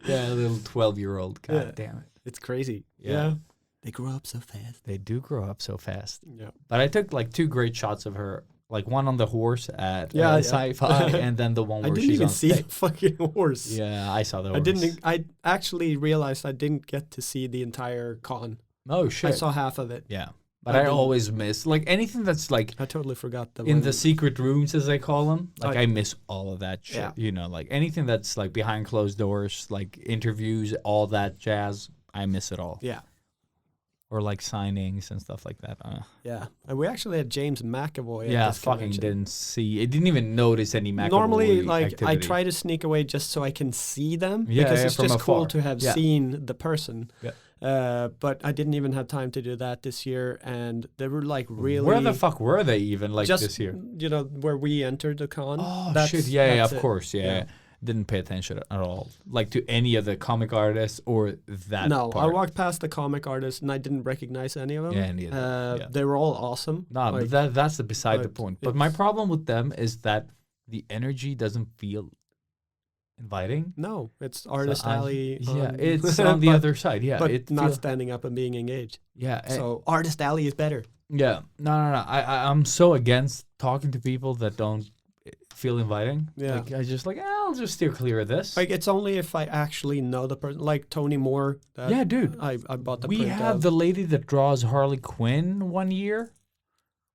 yeah, a little 12-year-old. God Yeah. damn it. It's crazy. Yeah. They grow up so fast. They do grow up so fast. Yeah. But I took like 2 great shots of her, like one on the horse at Yeah, yeah. Sci-Fi, and then the one I where didn't she's even on see stage. the fucking horse. Yeah, I saw the I horse. didn't. I actually realized I didn't get to see the entire con. Oh I shit. saw half of it. Yeah, but I I didn't- always miss like anything that's like I totally forgot the in one. the secret rooms, as they call them. Like I- I miss all of that shit. Yeah. Like anything that's like behind closed doors, like interviews, all that jazz. I miss it all. Yeah. Or like signings and stuff like that. Yeah. And we actually had James McAvoy. At Yeah, this fucking convention. didn't see. It didn't even notice any McAvoy Normally, like I activity. try to sneak away just so I can see them Yeah, because yeah, it's from just cool afar. to have Yeah. seen the person. Yeah. But I didn't even have time to do that this year, and they were like really. Where the fuck were they even like just this year? where we entered the con. Oh That's- shit! Yeah, that's of it. course. Yeah. Didn't pay attention at all, like to any of the comic artists or that. No, part. I walked past the comic artists and I didn't recognize any of them. Yeah, neither. Yeah. They were all awesome. No, Like, but that's beside the but point. But my it's- problem with them is that the energy doesn't feel inviting. no, it's artist So alley. Yeah, on- it's on the but- other side. Yeah, but it not feels, standing up and being engaged. yeah. So artist alley is better. Yeah, no. I'm so against talking to people that don't feel inviting. Yeah. Like, I just like, I'll just steer clear of this. Like it's only if I actually know the person, like Tony Moore. That Yeah, dude. I bought the We print had of. the lady that draws Harley Quinn one year.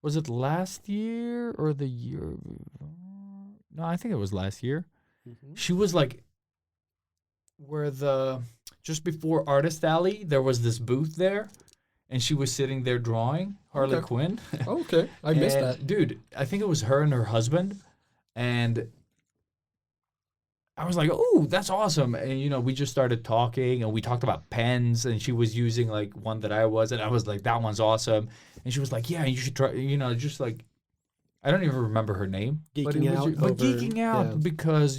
Was it last year or the year? No, I think it was last year. Mhm. She was like, just before Artist Alley, there was this booth there, and she was sitting there drawing Harley Okay. Quinn. Okay, I missed And, that. dude. I think it was her and her husband, and I was like, "Oh, that's awesome!" And we just started talking, and we talked about pens, and she was using like one that I was, and I was like, "That one's awesome," and she was like, "Yeah, you should try." Just like, I don't even remember her name, but, Geeking out over- geeking out yeah. because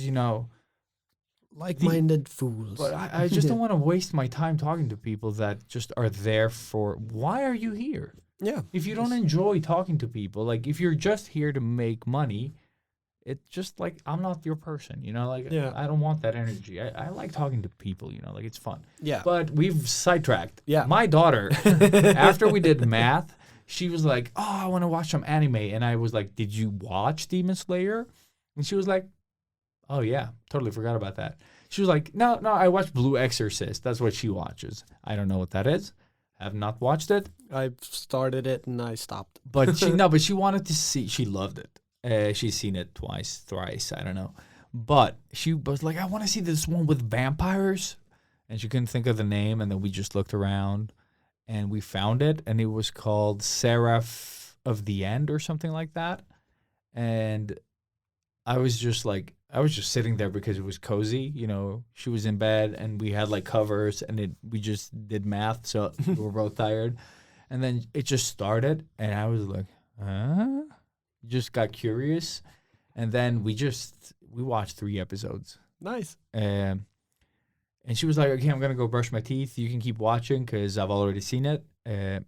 Like-minded fools. But I just don't want to waste my time talking to people that just are there for. Why are you here? Yeah. If you don't enjoy talking to people, like if you're just here to make money, it's just like I'm not your person, Like Yeah. I don't want that energy. I like talking to people, like it's fun. Yeah. But we've sidetracked. Yeah. My daughter, after we did math, she was like, "Oh, I want to watch some anime," and I was like, "Did you watch Demon Slayer?" And she was like, "Oh yeah, totally forgot about that." She was like, No, I watched Blue Exorcist. That's what she watches. I don't know what that is. Have not watched it. I started it and I stopped. But she wanted to see. She loved it. She's seen it twice, thrice. I don't know. But she was like, I want to see this one with vampires. And she couldn't think of the name. And then we just looked around and we found it. And it was called Seraph of the End or something like that. And I was just sitting there because it was cozy. She was in bed and we had like covers and we just did math. So we were both tired. And then it just started and I was like, huh? Just got curious. And then we watched 3 episodes. Nice. And she was like, okay, I'm going to go brush my teeth. You can keep watching because I've already seen it. And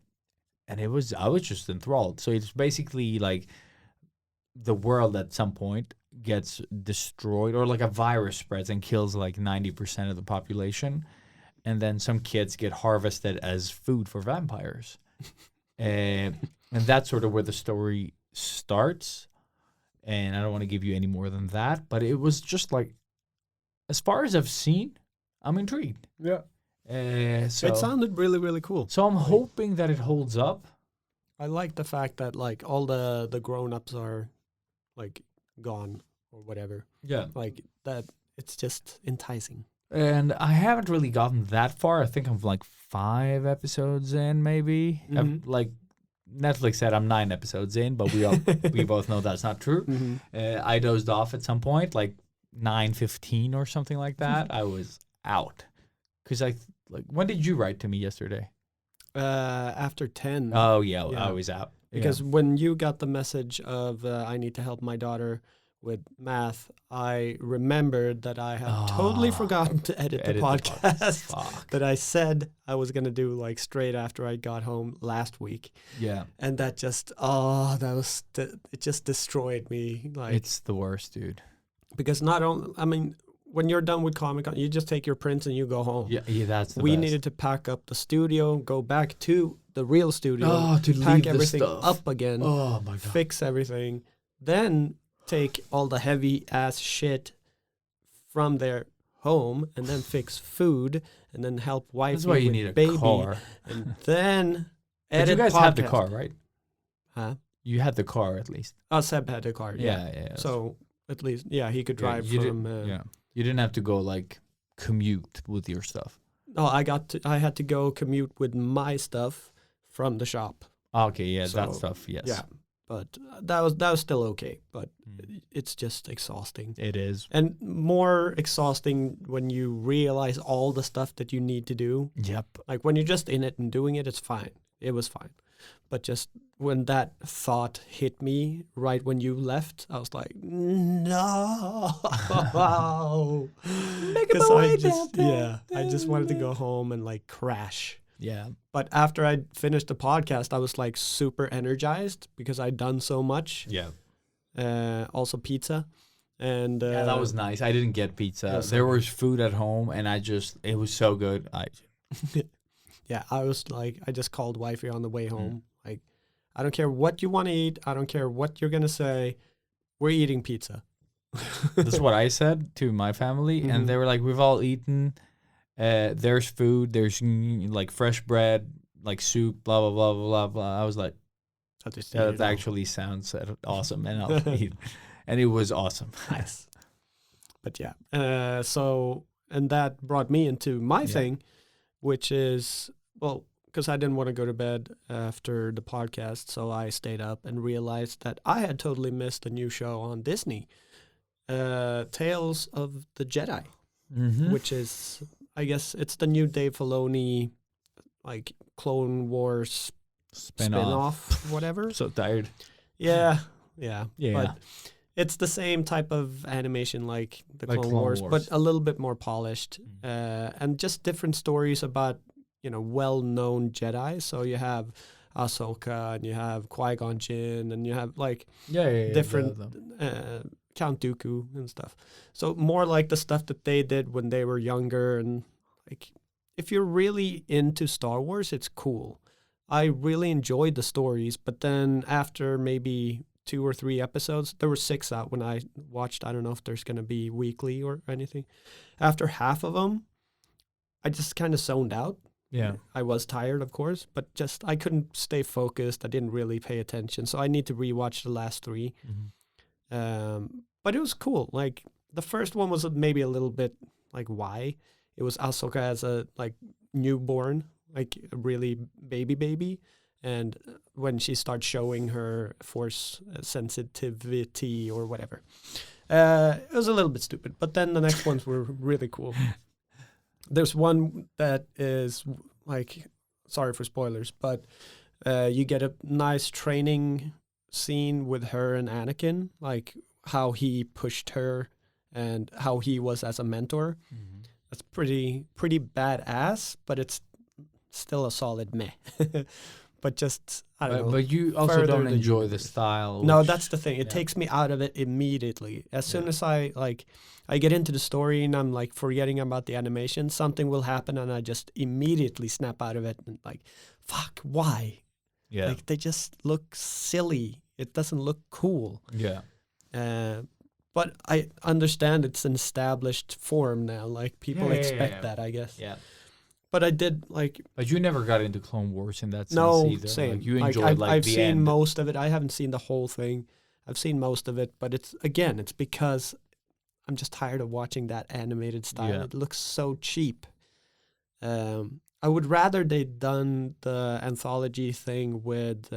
I was just enthralled. So it's basically like the world at some point gets destroyed, or like a virus spreads and kills like 90% of the population, and then some kids get harvested as food for vampires. And that's sort of where the story starts. And I don't want to give you any more than that, but it was just like, as far as I've seen, I'm intrigued. Yeah. So It sounded really, really cool. I'm hoping that it holds up. I like the fact that like all the grown-ups are like gone or whatever. Yeah. Like that, it's just enticing. And I haven't really gotten that far. I think I'm like 5 episodes in, maybe. Like Netflix said, I'm 9 episodes in, but we both know that's not true. I dozed off at some point, like 9:15 or something like that. I was out because when did you write to me yesterday? After 10. Oh yeah, Yeah. I was out Because when you got the message of I need to help my daughter with math, I remembered that I had totally forgotten to edit the podcast Fuck. that I said I was going to do like straight after I got home last week. Yeah, And that just, it just destroyed me. Like, it's the worst, dude. because not only, I mean, when you're done with Comic-Con, you just take your prints and you go home. Yeah, that's the We best. needed to pack up the studio, go back to the real studio, to leave pack the everything stuff. up again, Oh my god. fix everything, then take all the heavy ass shit from their home, and then fix food, and then help wife That's why you with need a baby, car. and then But edit you guys podcast. had the car, right? Huh? You had the car at least. Oh, Seb had the car. Yeah. So at least, he could Yeah, drive you from. You didn't have to go like commute with your stuff. No, I had to go commute with my stuff from the shop. Okay, yeah, that So, stuff, yes. Yeah, but that was still okay. But it's just exhausting, It is. and more exhausting when you realize all the stuff that you need to do. Yep. Like when you're just in it and doing it, it's fine. It was fine. But just when that thought hit me right when you left, I was like, no. Make Because my I way just, down. I just wanted to go home and like crash. Yeah. But after I finished the podcast, I was like super energized because I'd done so much. Yeah. Also pizza. And Yeah, that was nice. I didn't get pizza. Yes, There was food at home, and it was so good. Yeah, I was like, I just called wifey on the way home. Like, I don't care what you want to eat. I don't care what you're going to say. We're eating pizza. That's what I said to my family, and they were like, "We've all eaten. There's food. There's like fresh bread, like soup, blah blah blah blah blah." I was like, "That actually sounds awesome," and I'll eat. And it was awesome. Nice. But yeah, so, and that brought me into my thing, which is, well, because I didn't want to go to bed after the podcast, so I stayed up and realized that I had totally missed a new show on Disney, Tales of the Jedi, which is, I guess, it's the new Dave Filoni, like, Clone Wars spin-off, whatever. So tired. Yeah. Yeah. But it's the same type of animation like the Like Clone Clone Wars, Wars. but a little bit more polished, and just different stories about, well-known Jedi. So you have Ahsoka, and you have Qui-Gon Jinn, and you have like different Count Dooku and stuff. So more like the stuff that they did when they were younger, and like if you're really into Star Wars, it's cool. I really enjoyed the stories, but then after maybe 2 or 3 episodes, there were 6 out when I watched. I don't know if there's going to be weekly or anything. After half of them, I just kind of zoned out. Yeah. I was tired, of course, but just I couldn't stay focused. I didn't really pay attention. So I need to rewatch the last 3. But it was cool. Like the first one was maybe a little bit like, why? It was Ahsoka as a like newborn, like a really baby. And when she starts showing her force sensitivity or whatever, it was a little bit stupid. But then the next ones were really cool. There's one that is like, sorry for spoilers, but you get a nice training scene with her and Anakin, like how he pushed her and how he was as a mentor. That's pretty badass, but it's still a solid meh. But just, I don't know. But you also further don't the enjoy the universe. style. No, which- that's the thing. It yeah. takes me out of it immediately. As soon Yeah. as I get into the story and I'm like forgetting about the animation, something will happen and I just immediately snap out of it and like, fuck, why? Yeah. Like they just look silly. It doesn't look cool. Yeah. But I understand it's an established form now. Like people Yeah, expect that, I guess. Yeah. But I did like But you never got into Clone Wars in that sense no either. same. Like you Like, enjoyed I've the seen end. most of it. I haven't seen the whole thing. I've seen most of it, but it's because I'm just tired of watching that animated style. Yeah. It looks so cheap. I would rather they'd done the anthology thing with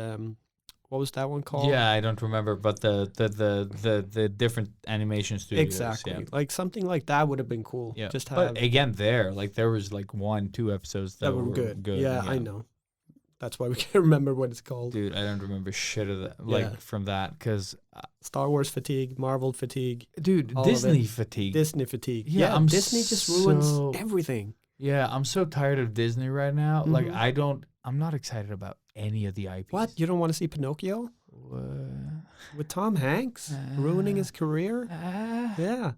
what was that one called? Yeah, I don't remember, but the different animation studios. Exactly. Yeah. Like something like that would have been cool. Yeah. Just have But again, there was like 1-2 episodes that, that were good. Yeah, I yeah. know. That's why we can't remember what it's called. Dude, I don't remember shit of that, Yeah. from that, because Star Wars fatigue, Marvel fatigue, dude, all of Disney it. fatigue. Disney fatigue. Yeah, Yeah, I'm Disney just ruins so- everything. Yeah, I'm so tired of Disney right now. Like Mhm. I'm not excited about any of the IPs. What? You don't want to see Pinocchio with Tom Hanks ruining his career? Yeah.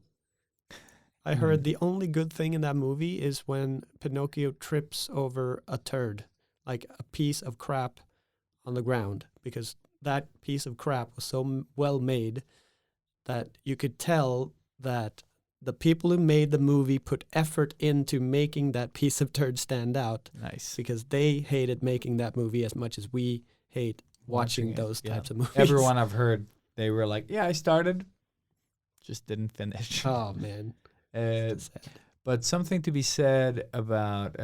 I heard the only good thing in that movie is when Pinocchio trips over a turd, like a piece of crap on the ground, because that piece of crap was so well made that you could tell that the people who made the movie put effort into making that piece of turd stand out, Nice. because they hated making that movie as much as we hate watching it, those yeah. types of movies. Everyone I've heard, they were like, yeah, I started, just didn't finish. Oh, man. Uh, That's sad. but something to be said about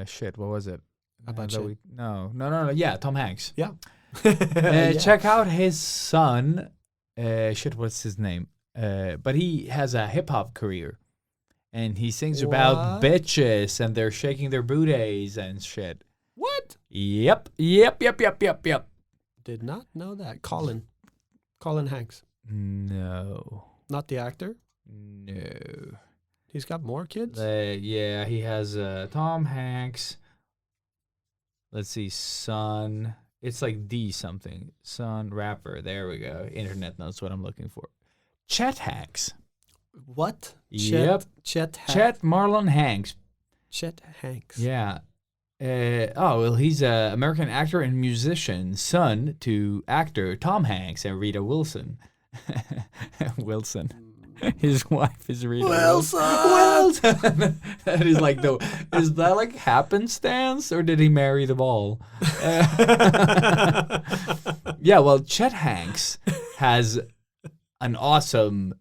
shit. What was it? About that shit? No. Yeah, Tom Hanks. Yeah. Check out his son. Shit, what's his name? But he has a hip hop career, and he sings about What? bitches and they're shaking their booties and shit. What? Yep. Did not know that. Colin Hanks. No. Not the actor. No. He's got more kids. Yeah, he has Tom Hanks. Let's see, son. It's like D something. Son, rapper. There we go. Internet knows what I'm looking for. Chet Hanks. What? Yep. Chet Marlon Hanks. Chet Hanks. Yeah. He's an American actor and musician, son to actor Tom Hanks and Rita Wilson. Wilson. His wife is Rita Wilson. That is like is that like happenstance, or did he marry them all? Yeah, well, Chet Hanks has an awesome.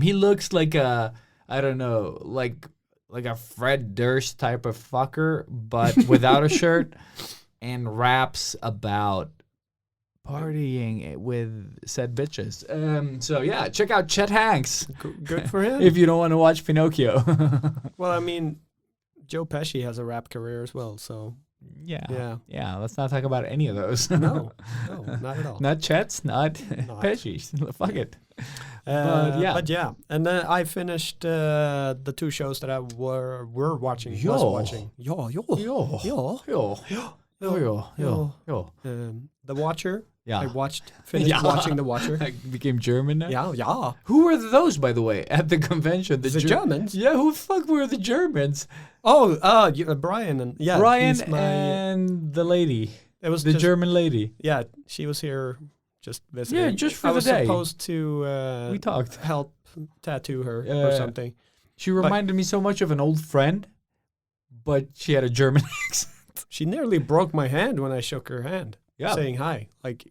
He looks like I don't know, like a Fred Durst type of fucker, but without a shirt, and raps about partying with said bitches. So yeah, check out Chet Hanks Good for him. if you don't want to watch Pinocchio. Well, I mean, Joe Pesci has a rap career as well, so yeah. Let's not talk about any of those. no, not at all. Not Chet's, not Pesci. Fuck it. But yeah. And then I finished the two shows that I were watching. Was Yo. watching. Yo. The Watcher. Yeah. I finished watching The Watcher. I became German now. Yeah. Who were those, by the way, at the convention? The Germans? Yeah, who the fuck were the Germans? Oh, Brian and Brian he's my- and the lady, it was the just, German lady. Yeah, she was here just visiting. Yeah, just for I the was day. supposed to We talked. help tattoo her or Yeah. something. She reminded me so much of an old friend, but she had a German accent. She nearly broke my hand when I shook her hand, Yeah. saying hi. Like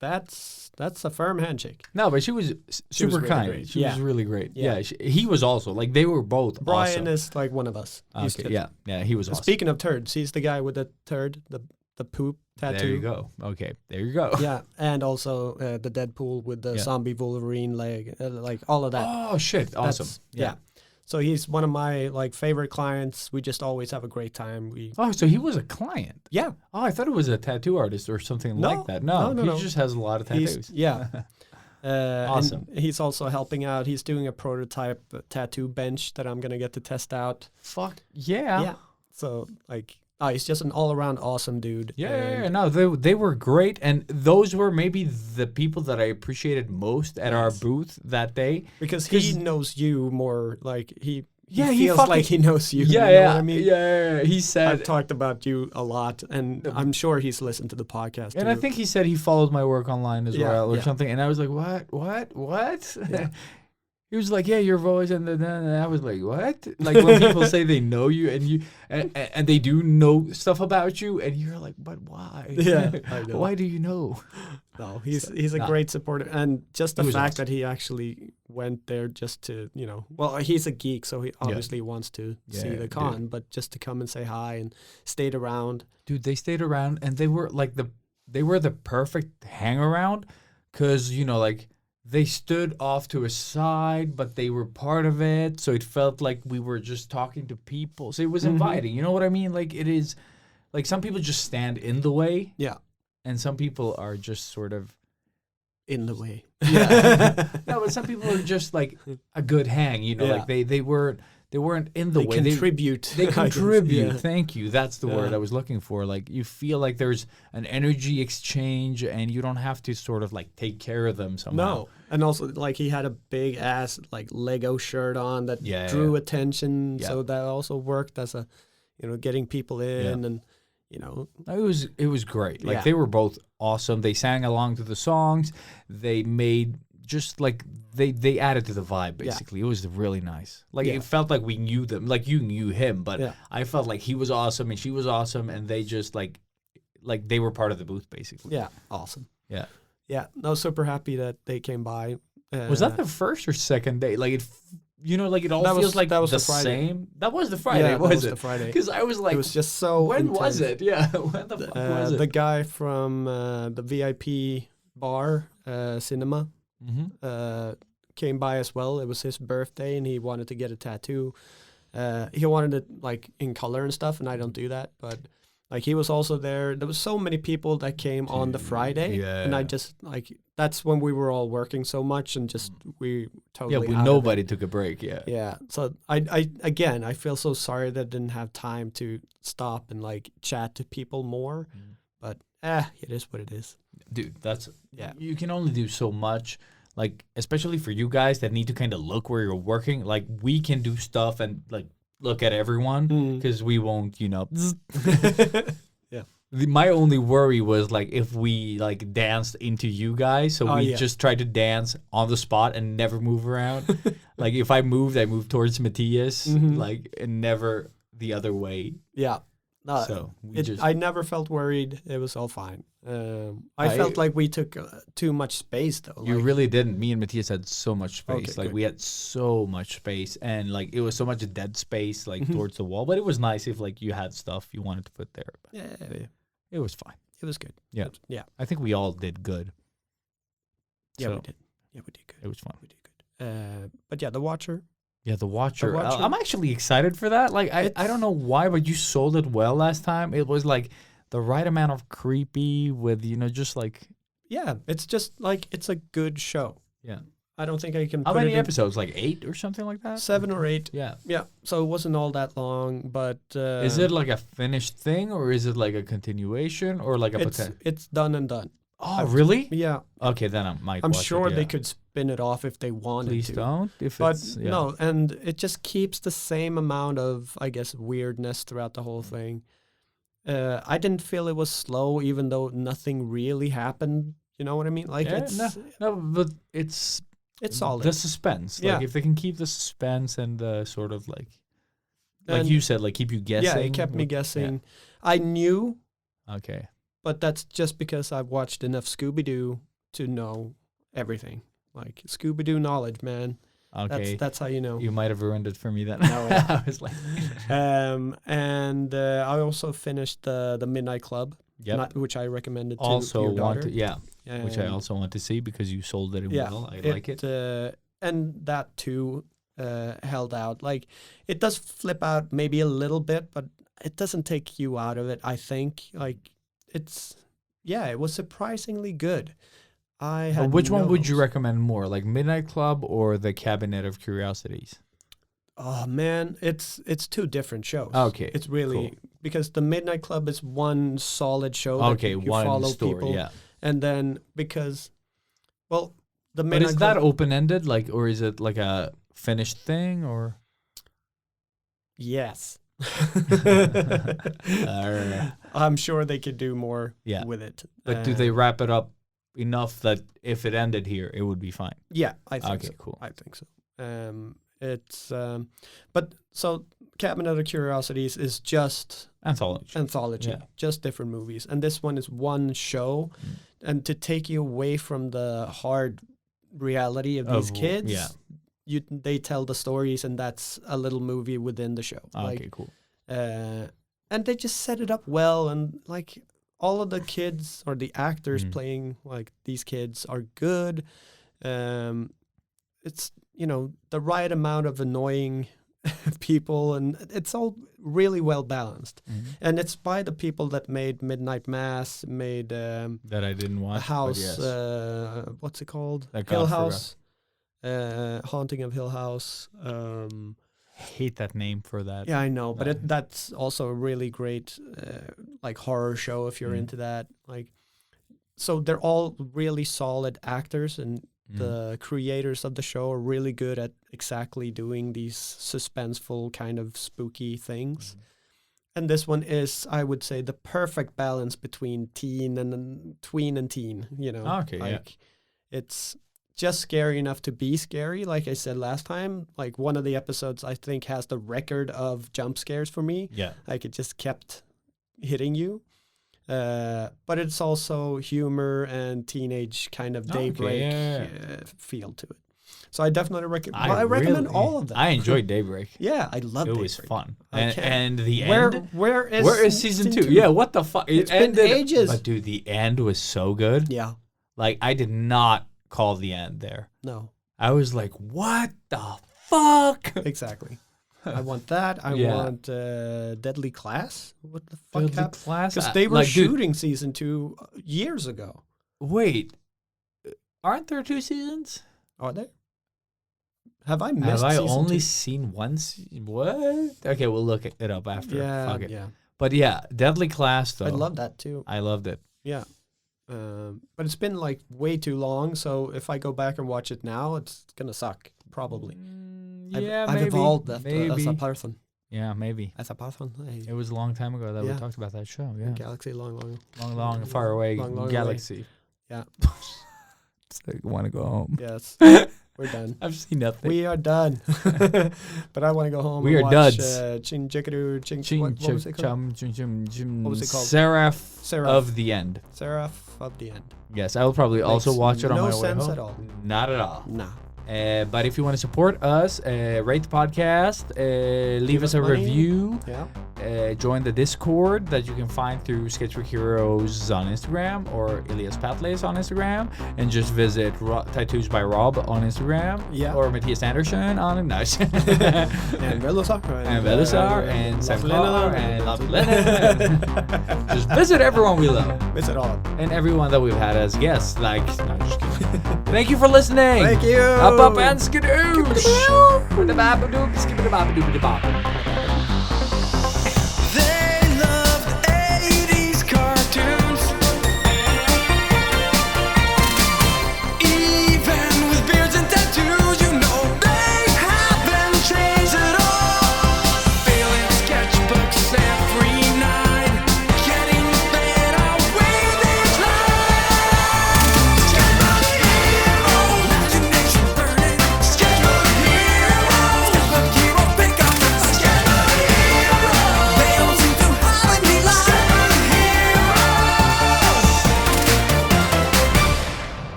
that's a firm handshake. No, but she was She was super really kind. great. She Yeah. was really great. Yeah. Yeah, he was also like they were both. Brian awesome. is like one of us. He's Okay, just- yeah, he was awesome. Speaking of turds, he's the guy with the turd, the poop tattoo. There you go. Okay, there you go. Yeah, and also the Deadpool with the Yeah. zombie Wolverine leg, like all of that. Oh shit! Awesome. That's- yeah. So he's one of my like favorite clients. We just always have a great time. Oh, so he was a client. Yeah, Oh, I thought it was a tattoo artist or something No, like that. No, no, he no. just has a lot of tattoos. he's yeah. Awesome. And he's also helping out. He's doing a prototype tattoo bench that I'm gonna get to test out. Fuck yeah. Yeah. So like Oh, he's just an all-around awesome dude. Yeah, no, they were great, and those were maybe the people that I appreciated most at our booth that day. Because he knows you more, like, he he feels fucking- like he knows you. Yeah, you know yeah, what I mean? yeah. He I've said, talked about you a lot, and I'm sure he's listened to the podcast. and too. I think he said he followed my work online as Yeah, well or yeah. something, and I was like, what? Yeah. He was like, yeah, your voice, and then I was like, what? Like when people say they know you and they do know stuff about you, and you're like, but why? Yeah, I know. Why do you know? No, he's a great supporter, and just the He was fact awesome. that he actually went there just to, well, he's a geek, so he obviously wants to see the con, but just to come and say hi and stayed around. Dude, they stayed around, and they were like the perfect hang around, because like they stood off to a side, but they were part of it, so it felt like we were just talking to people. So it was inviting. You know what I mean? Like it is, like some people just stand in the way, Yeah, and some people are just sort of. in the way. Yeah. No, but some people are just like a good hang, Yeah. like they weren't in the They way. contribute. They I guess, contribute. yeah. Thank you. That's the word Yeah. I was looking for. Like you feel like there's an energy exchange, and you don't have to sort of like take care of them somehow. No, and also like he had a big ass like Lego shirt on that Yeah, drew yeah. attention, Yeah. so that also worked as a, getting people in, and It was great. Like Yeah. they were both awesome. They sang along to the songs. They made just like they added to the vibe basically. It was really nice. Like Yeah. it felt like we knew them. Like you knew him, but Yeah. I felt like he was awesome and she was awesome, and they just like they were part of the booth basically. yeah, awesome. Yeah. Yeah, no, super happy that they came by. Was that the first or second day? Like it, like it all That was- feels like that was the the Friday. same. That was the Friday, Yeah, that was was it? the Friday. Because I was like, It was just so when was intense. it? Yeah, when the fuck was it? The guy from the VIP bar, Cinema, came by as well. It was his birthday, and he wanted to get a tattoo. He wanted it like in color and stuff, and I don't do that. But like he was also there. There was so many people that came on the Friday, and I yeah. just like that's when we were all working so much, and just we totally out of it. Nobody took a break. Yeah. Yeah. So I feel so sorry that I didn't have time to stop and like chat to people more. But it is what it is. Dude, that's Yeah. you can only do so much, like especially for you guys that need to kind of look where you're working. Like we can do stuff and like look at everyone because we won't, Yeah. My only worry was like if we like danced into you guys, so we yeah. just tried to dance on the spot and never move around. Like if I moved towards Matthias, like and never the other way. Yeah. No, So we just I never felt worried. It was all fine. I felt like we took too much space though. You like, really didn't. Me and Matthias had so much space. Okay, like good. we had so much space, and like it was so much dead space like towards the wall. But it was nice if like you had stuff you wanted to put there. But yeah, it was fine. it was good. Yeah. Yeah. I think we all did good. Yeah, So, we did. Yeah, we did good. It was fun. We did good. But yeah, the Watcher. Yeah, the Watcher. Watcher. I'm actually excited for that. Like I don't know why, but you sold it well last time. It was like the right amount of creepy with just like Yeah, it's just like it's a good show. yeah. I don't think I can. How put many it in episodes? Like 8 or something like that? 7 or 8. Yeah. Yeah, so it wasn't all that long, but Is it like a finished thing, or is it like a continuation, or like a potential? it's done and done. Oh, really? Yeah, Okay, then I might. I'm watch sure it, they yeah. could spin it off if they wanted Please to. don't. If But it's yeah. no, and it just keeps the same amount of, I guess, weirdness throughout the whole thing. I didn't feel it was slow, even though nothing really happened. You know what I mean? Like Yeah, it's no, but it's solid. the suspense. Yeah. Like if they can keep the suspense and the sort of like And- you said, like keep you guessing. Yeah, it kept me guessing. I knew, Okay. but that's just because I've watched enough Scooby-Doo to know everything. Like Scooby-Doo knowledge, man. Okay. That's how you know. You might have ruined it for me then. No, yeah. I was like, And I also finished the Midnight Club, yep. which I recommended to Also your want daughter. to, which I also want to see because you sold it well. I like it. And that too held out. Like it does flip out maybe a little bit, but it doesn't take you out of it. I think like it was surprisingly good. I had Which one no would you hopes. recommend more, like Midnight Club or the Cabinet of Curiosities? Oh man, it's two different shows. Okay, it's really because the Midnight Club is one solid show. That Okay, you one follow story. people, Yeah. and then because, well, the But Midnight is Club. that open ended, like, or is it like a finished thing, or? Yes. Uh, I'm sure they could do more Yeah. with it. But do they wrap it up enough that if it ended here, it would be fine? Yeah, I think Okay, so. cool. I think so. It's but so Cabinet of Curiosities is just Anthology. Yeah. just different movies, and this one is one show, and to take you away from the hard reality of these kids, yeah. they tell the stories, and that's a little movie within the show. Okay, cool. And they just set it up well, and like all of the kids or the actors Mm. playing like these kids are good. It's the right amount of annoying people, and it's all really well balanced. And it's by the people that made Midnight Mass, made That I didn't watch. a house. But yes. What's it called? I Hill forgot. House. Haunting of Hill House. Hate that name for that. Yeah, I know, but that's also a really great like horror show if you're Mm. into that. Like, so they're all really solid actors, and Mm. the creators of the show are really good at exactly doing these suspenseful kind of spooky things. And this one is, I would say, the perfect balance between tween and teen. Okay, yeah. like it's just scary enough to be scary. Like I said last time, like one of the episodes I think has the record of jump scares for me. Yeah. Like it just kept hitting you. But it's also humor and teenage kind of daybreak feel to it. So I definitely recommend. I recommend all of them. I enjoyed Daybreak. Yeah, I love It Daybreak. was fun. Okay. And the Where end. where is season 2? Yeah, what the fuck? It's been ages. But dude, the end was so good. Yeah. Like, I did not call the end there. No. I was like, what the fuck? Exactly. I want that. I Yeah. want Deadly Class. What the fuck Deadly happened? Class? Because they were Like, dude, shooting season 2 years ago. wait. Aren't there 2 seasons? Are they? Have I missed Have I season only 2? seen one? What? Okay, we'll look it up after. Yeah, Fuck it. yeah. But yeah, Deadly Class though. I love that too. I loved it. Yeah. But it's been like way too long, so if I go back and watch it now, it's gonna suck, probably. Yeah, I've maybe. evolved as maybe. a person. Yeah, maybe. As a person. It was a long time ago that Yeah. we talked about that show. Yeah, Galaxy long. long, far away Long, long galaxy. Yeah. It's like, want to go home. Yes. We're done. I've seen nothing. We are done. But I want to go home We and are watch duds. Chin Jikadu, what was it called? What was it called? Seraph Seraph. of the End. Seraph of the End. Yes, I will probably also Makes watch it on no my way sense home. at all. Not at all. Nah. But if you want to support us, rate the podcast, leave us a money. review, Yeah. join the Discord that you can find through Sketchbook Heroes on Instagram or Ilias Patlays on Instagram, and just visit Tattoos by Rob on Instagram, Yeah. or Matthias Andersson on And Velusar. and Velusar and Samkar and Lavlinen. Just visit everyone we love Visit all of them. and everyone that we've had as guests. Like, no, just kidding. Thank you for listening. Thank you. Up and skadoosh. With the babadook, skibidi-babadoobidi-bop.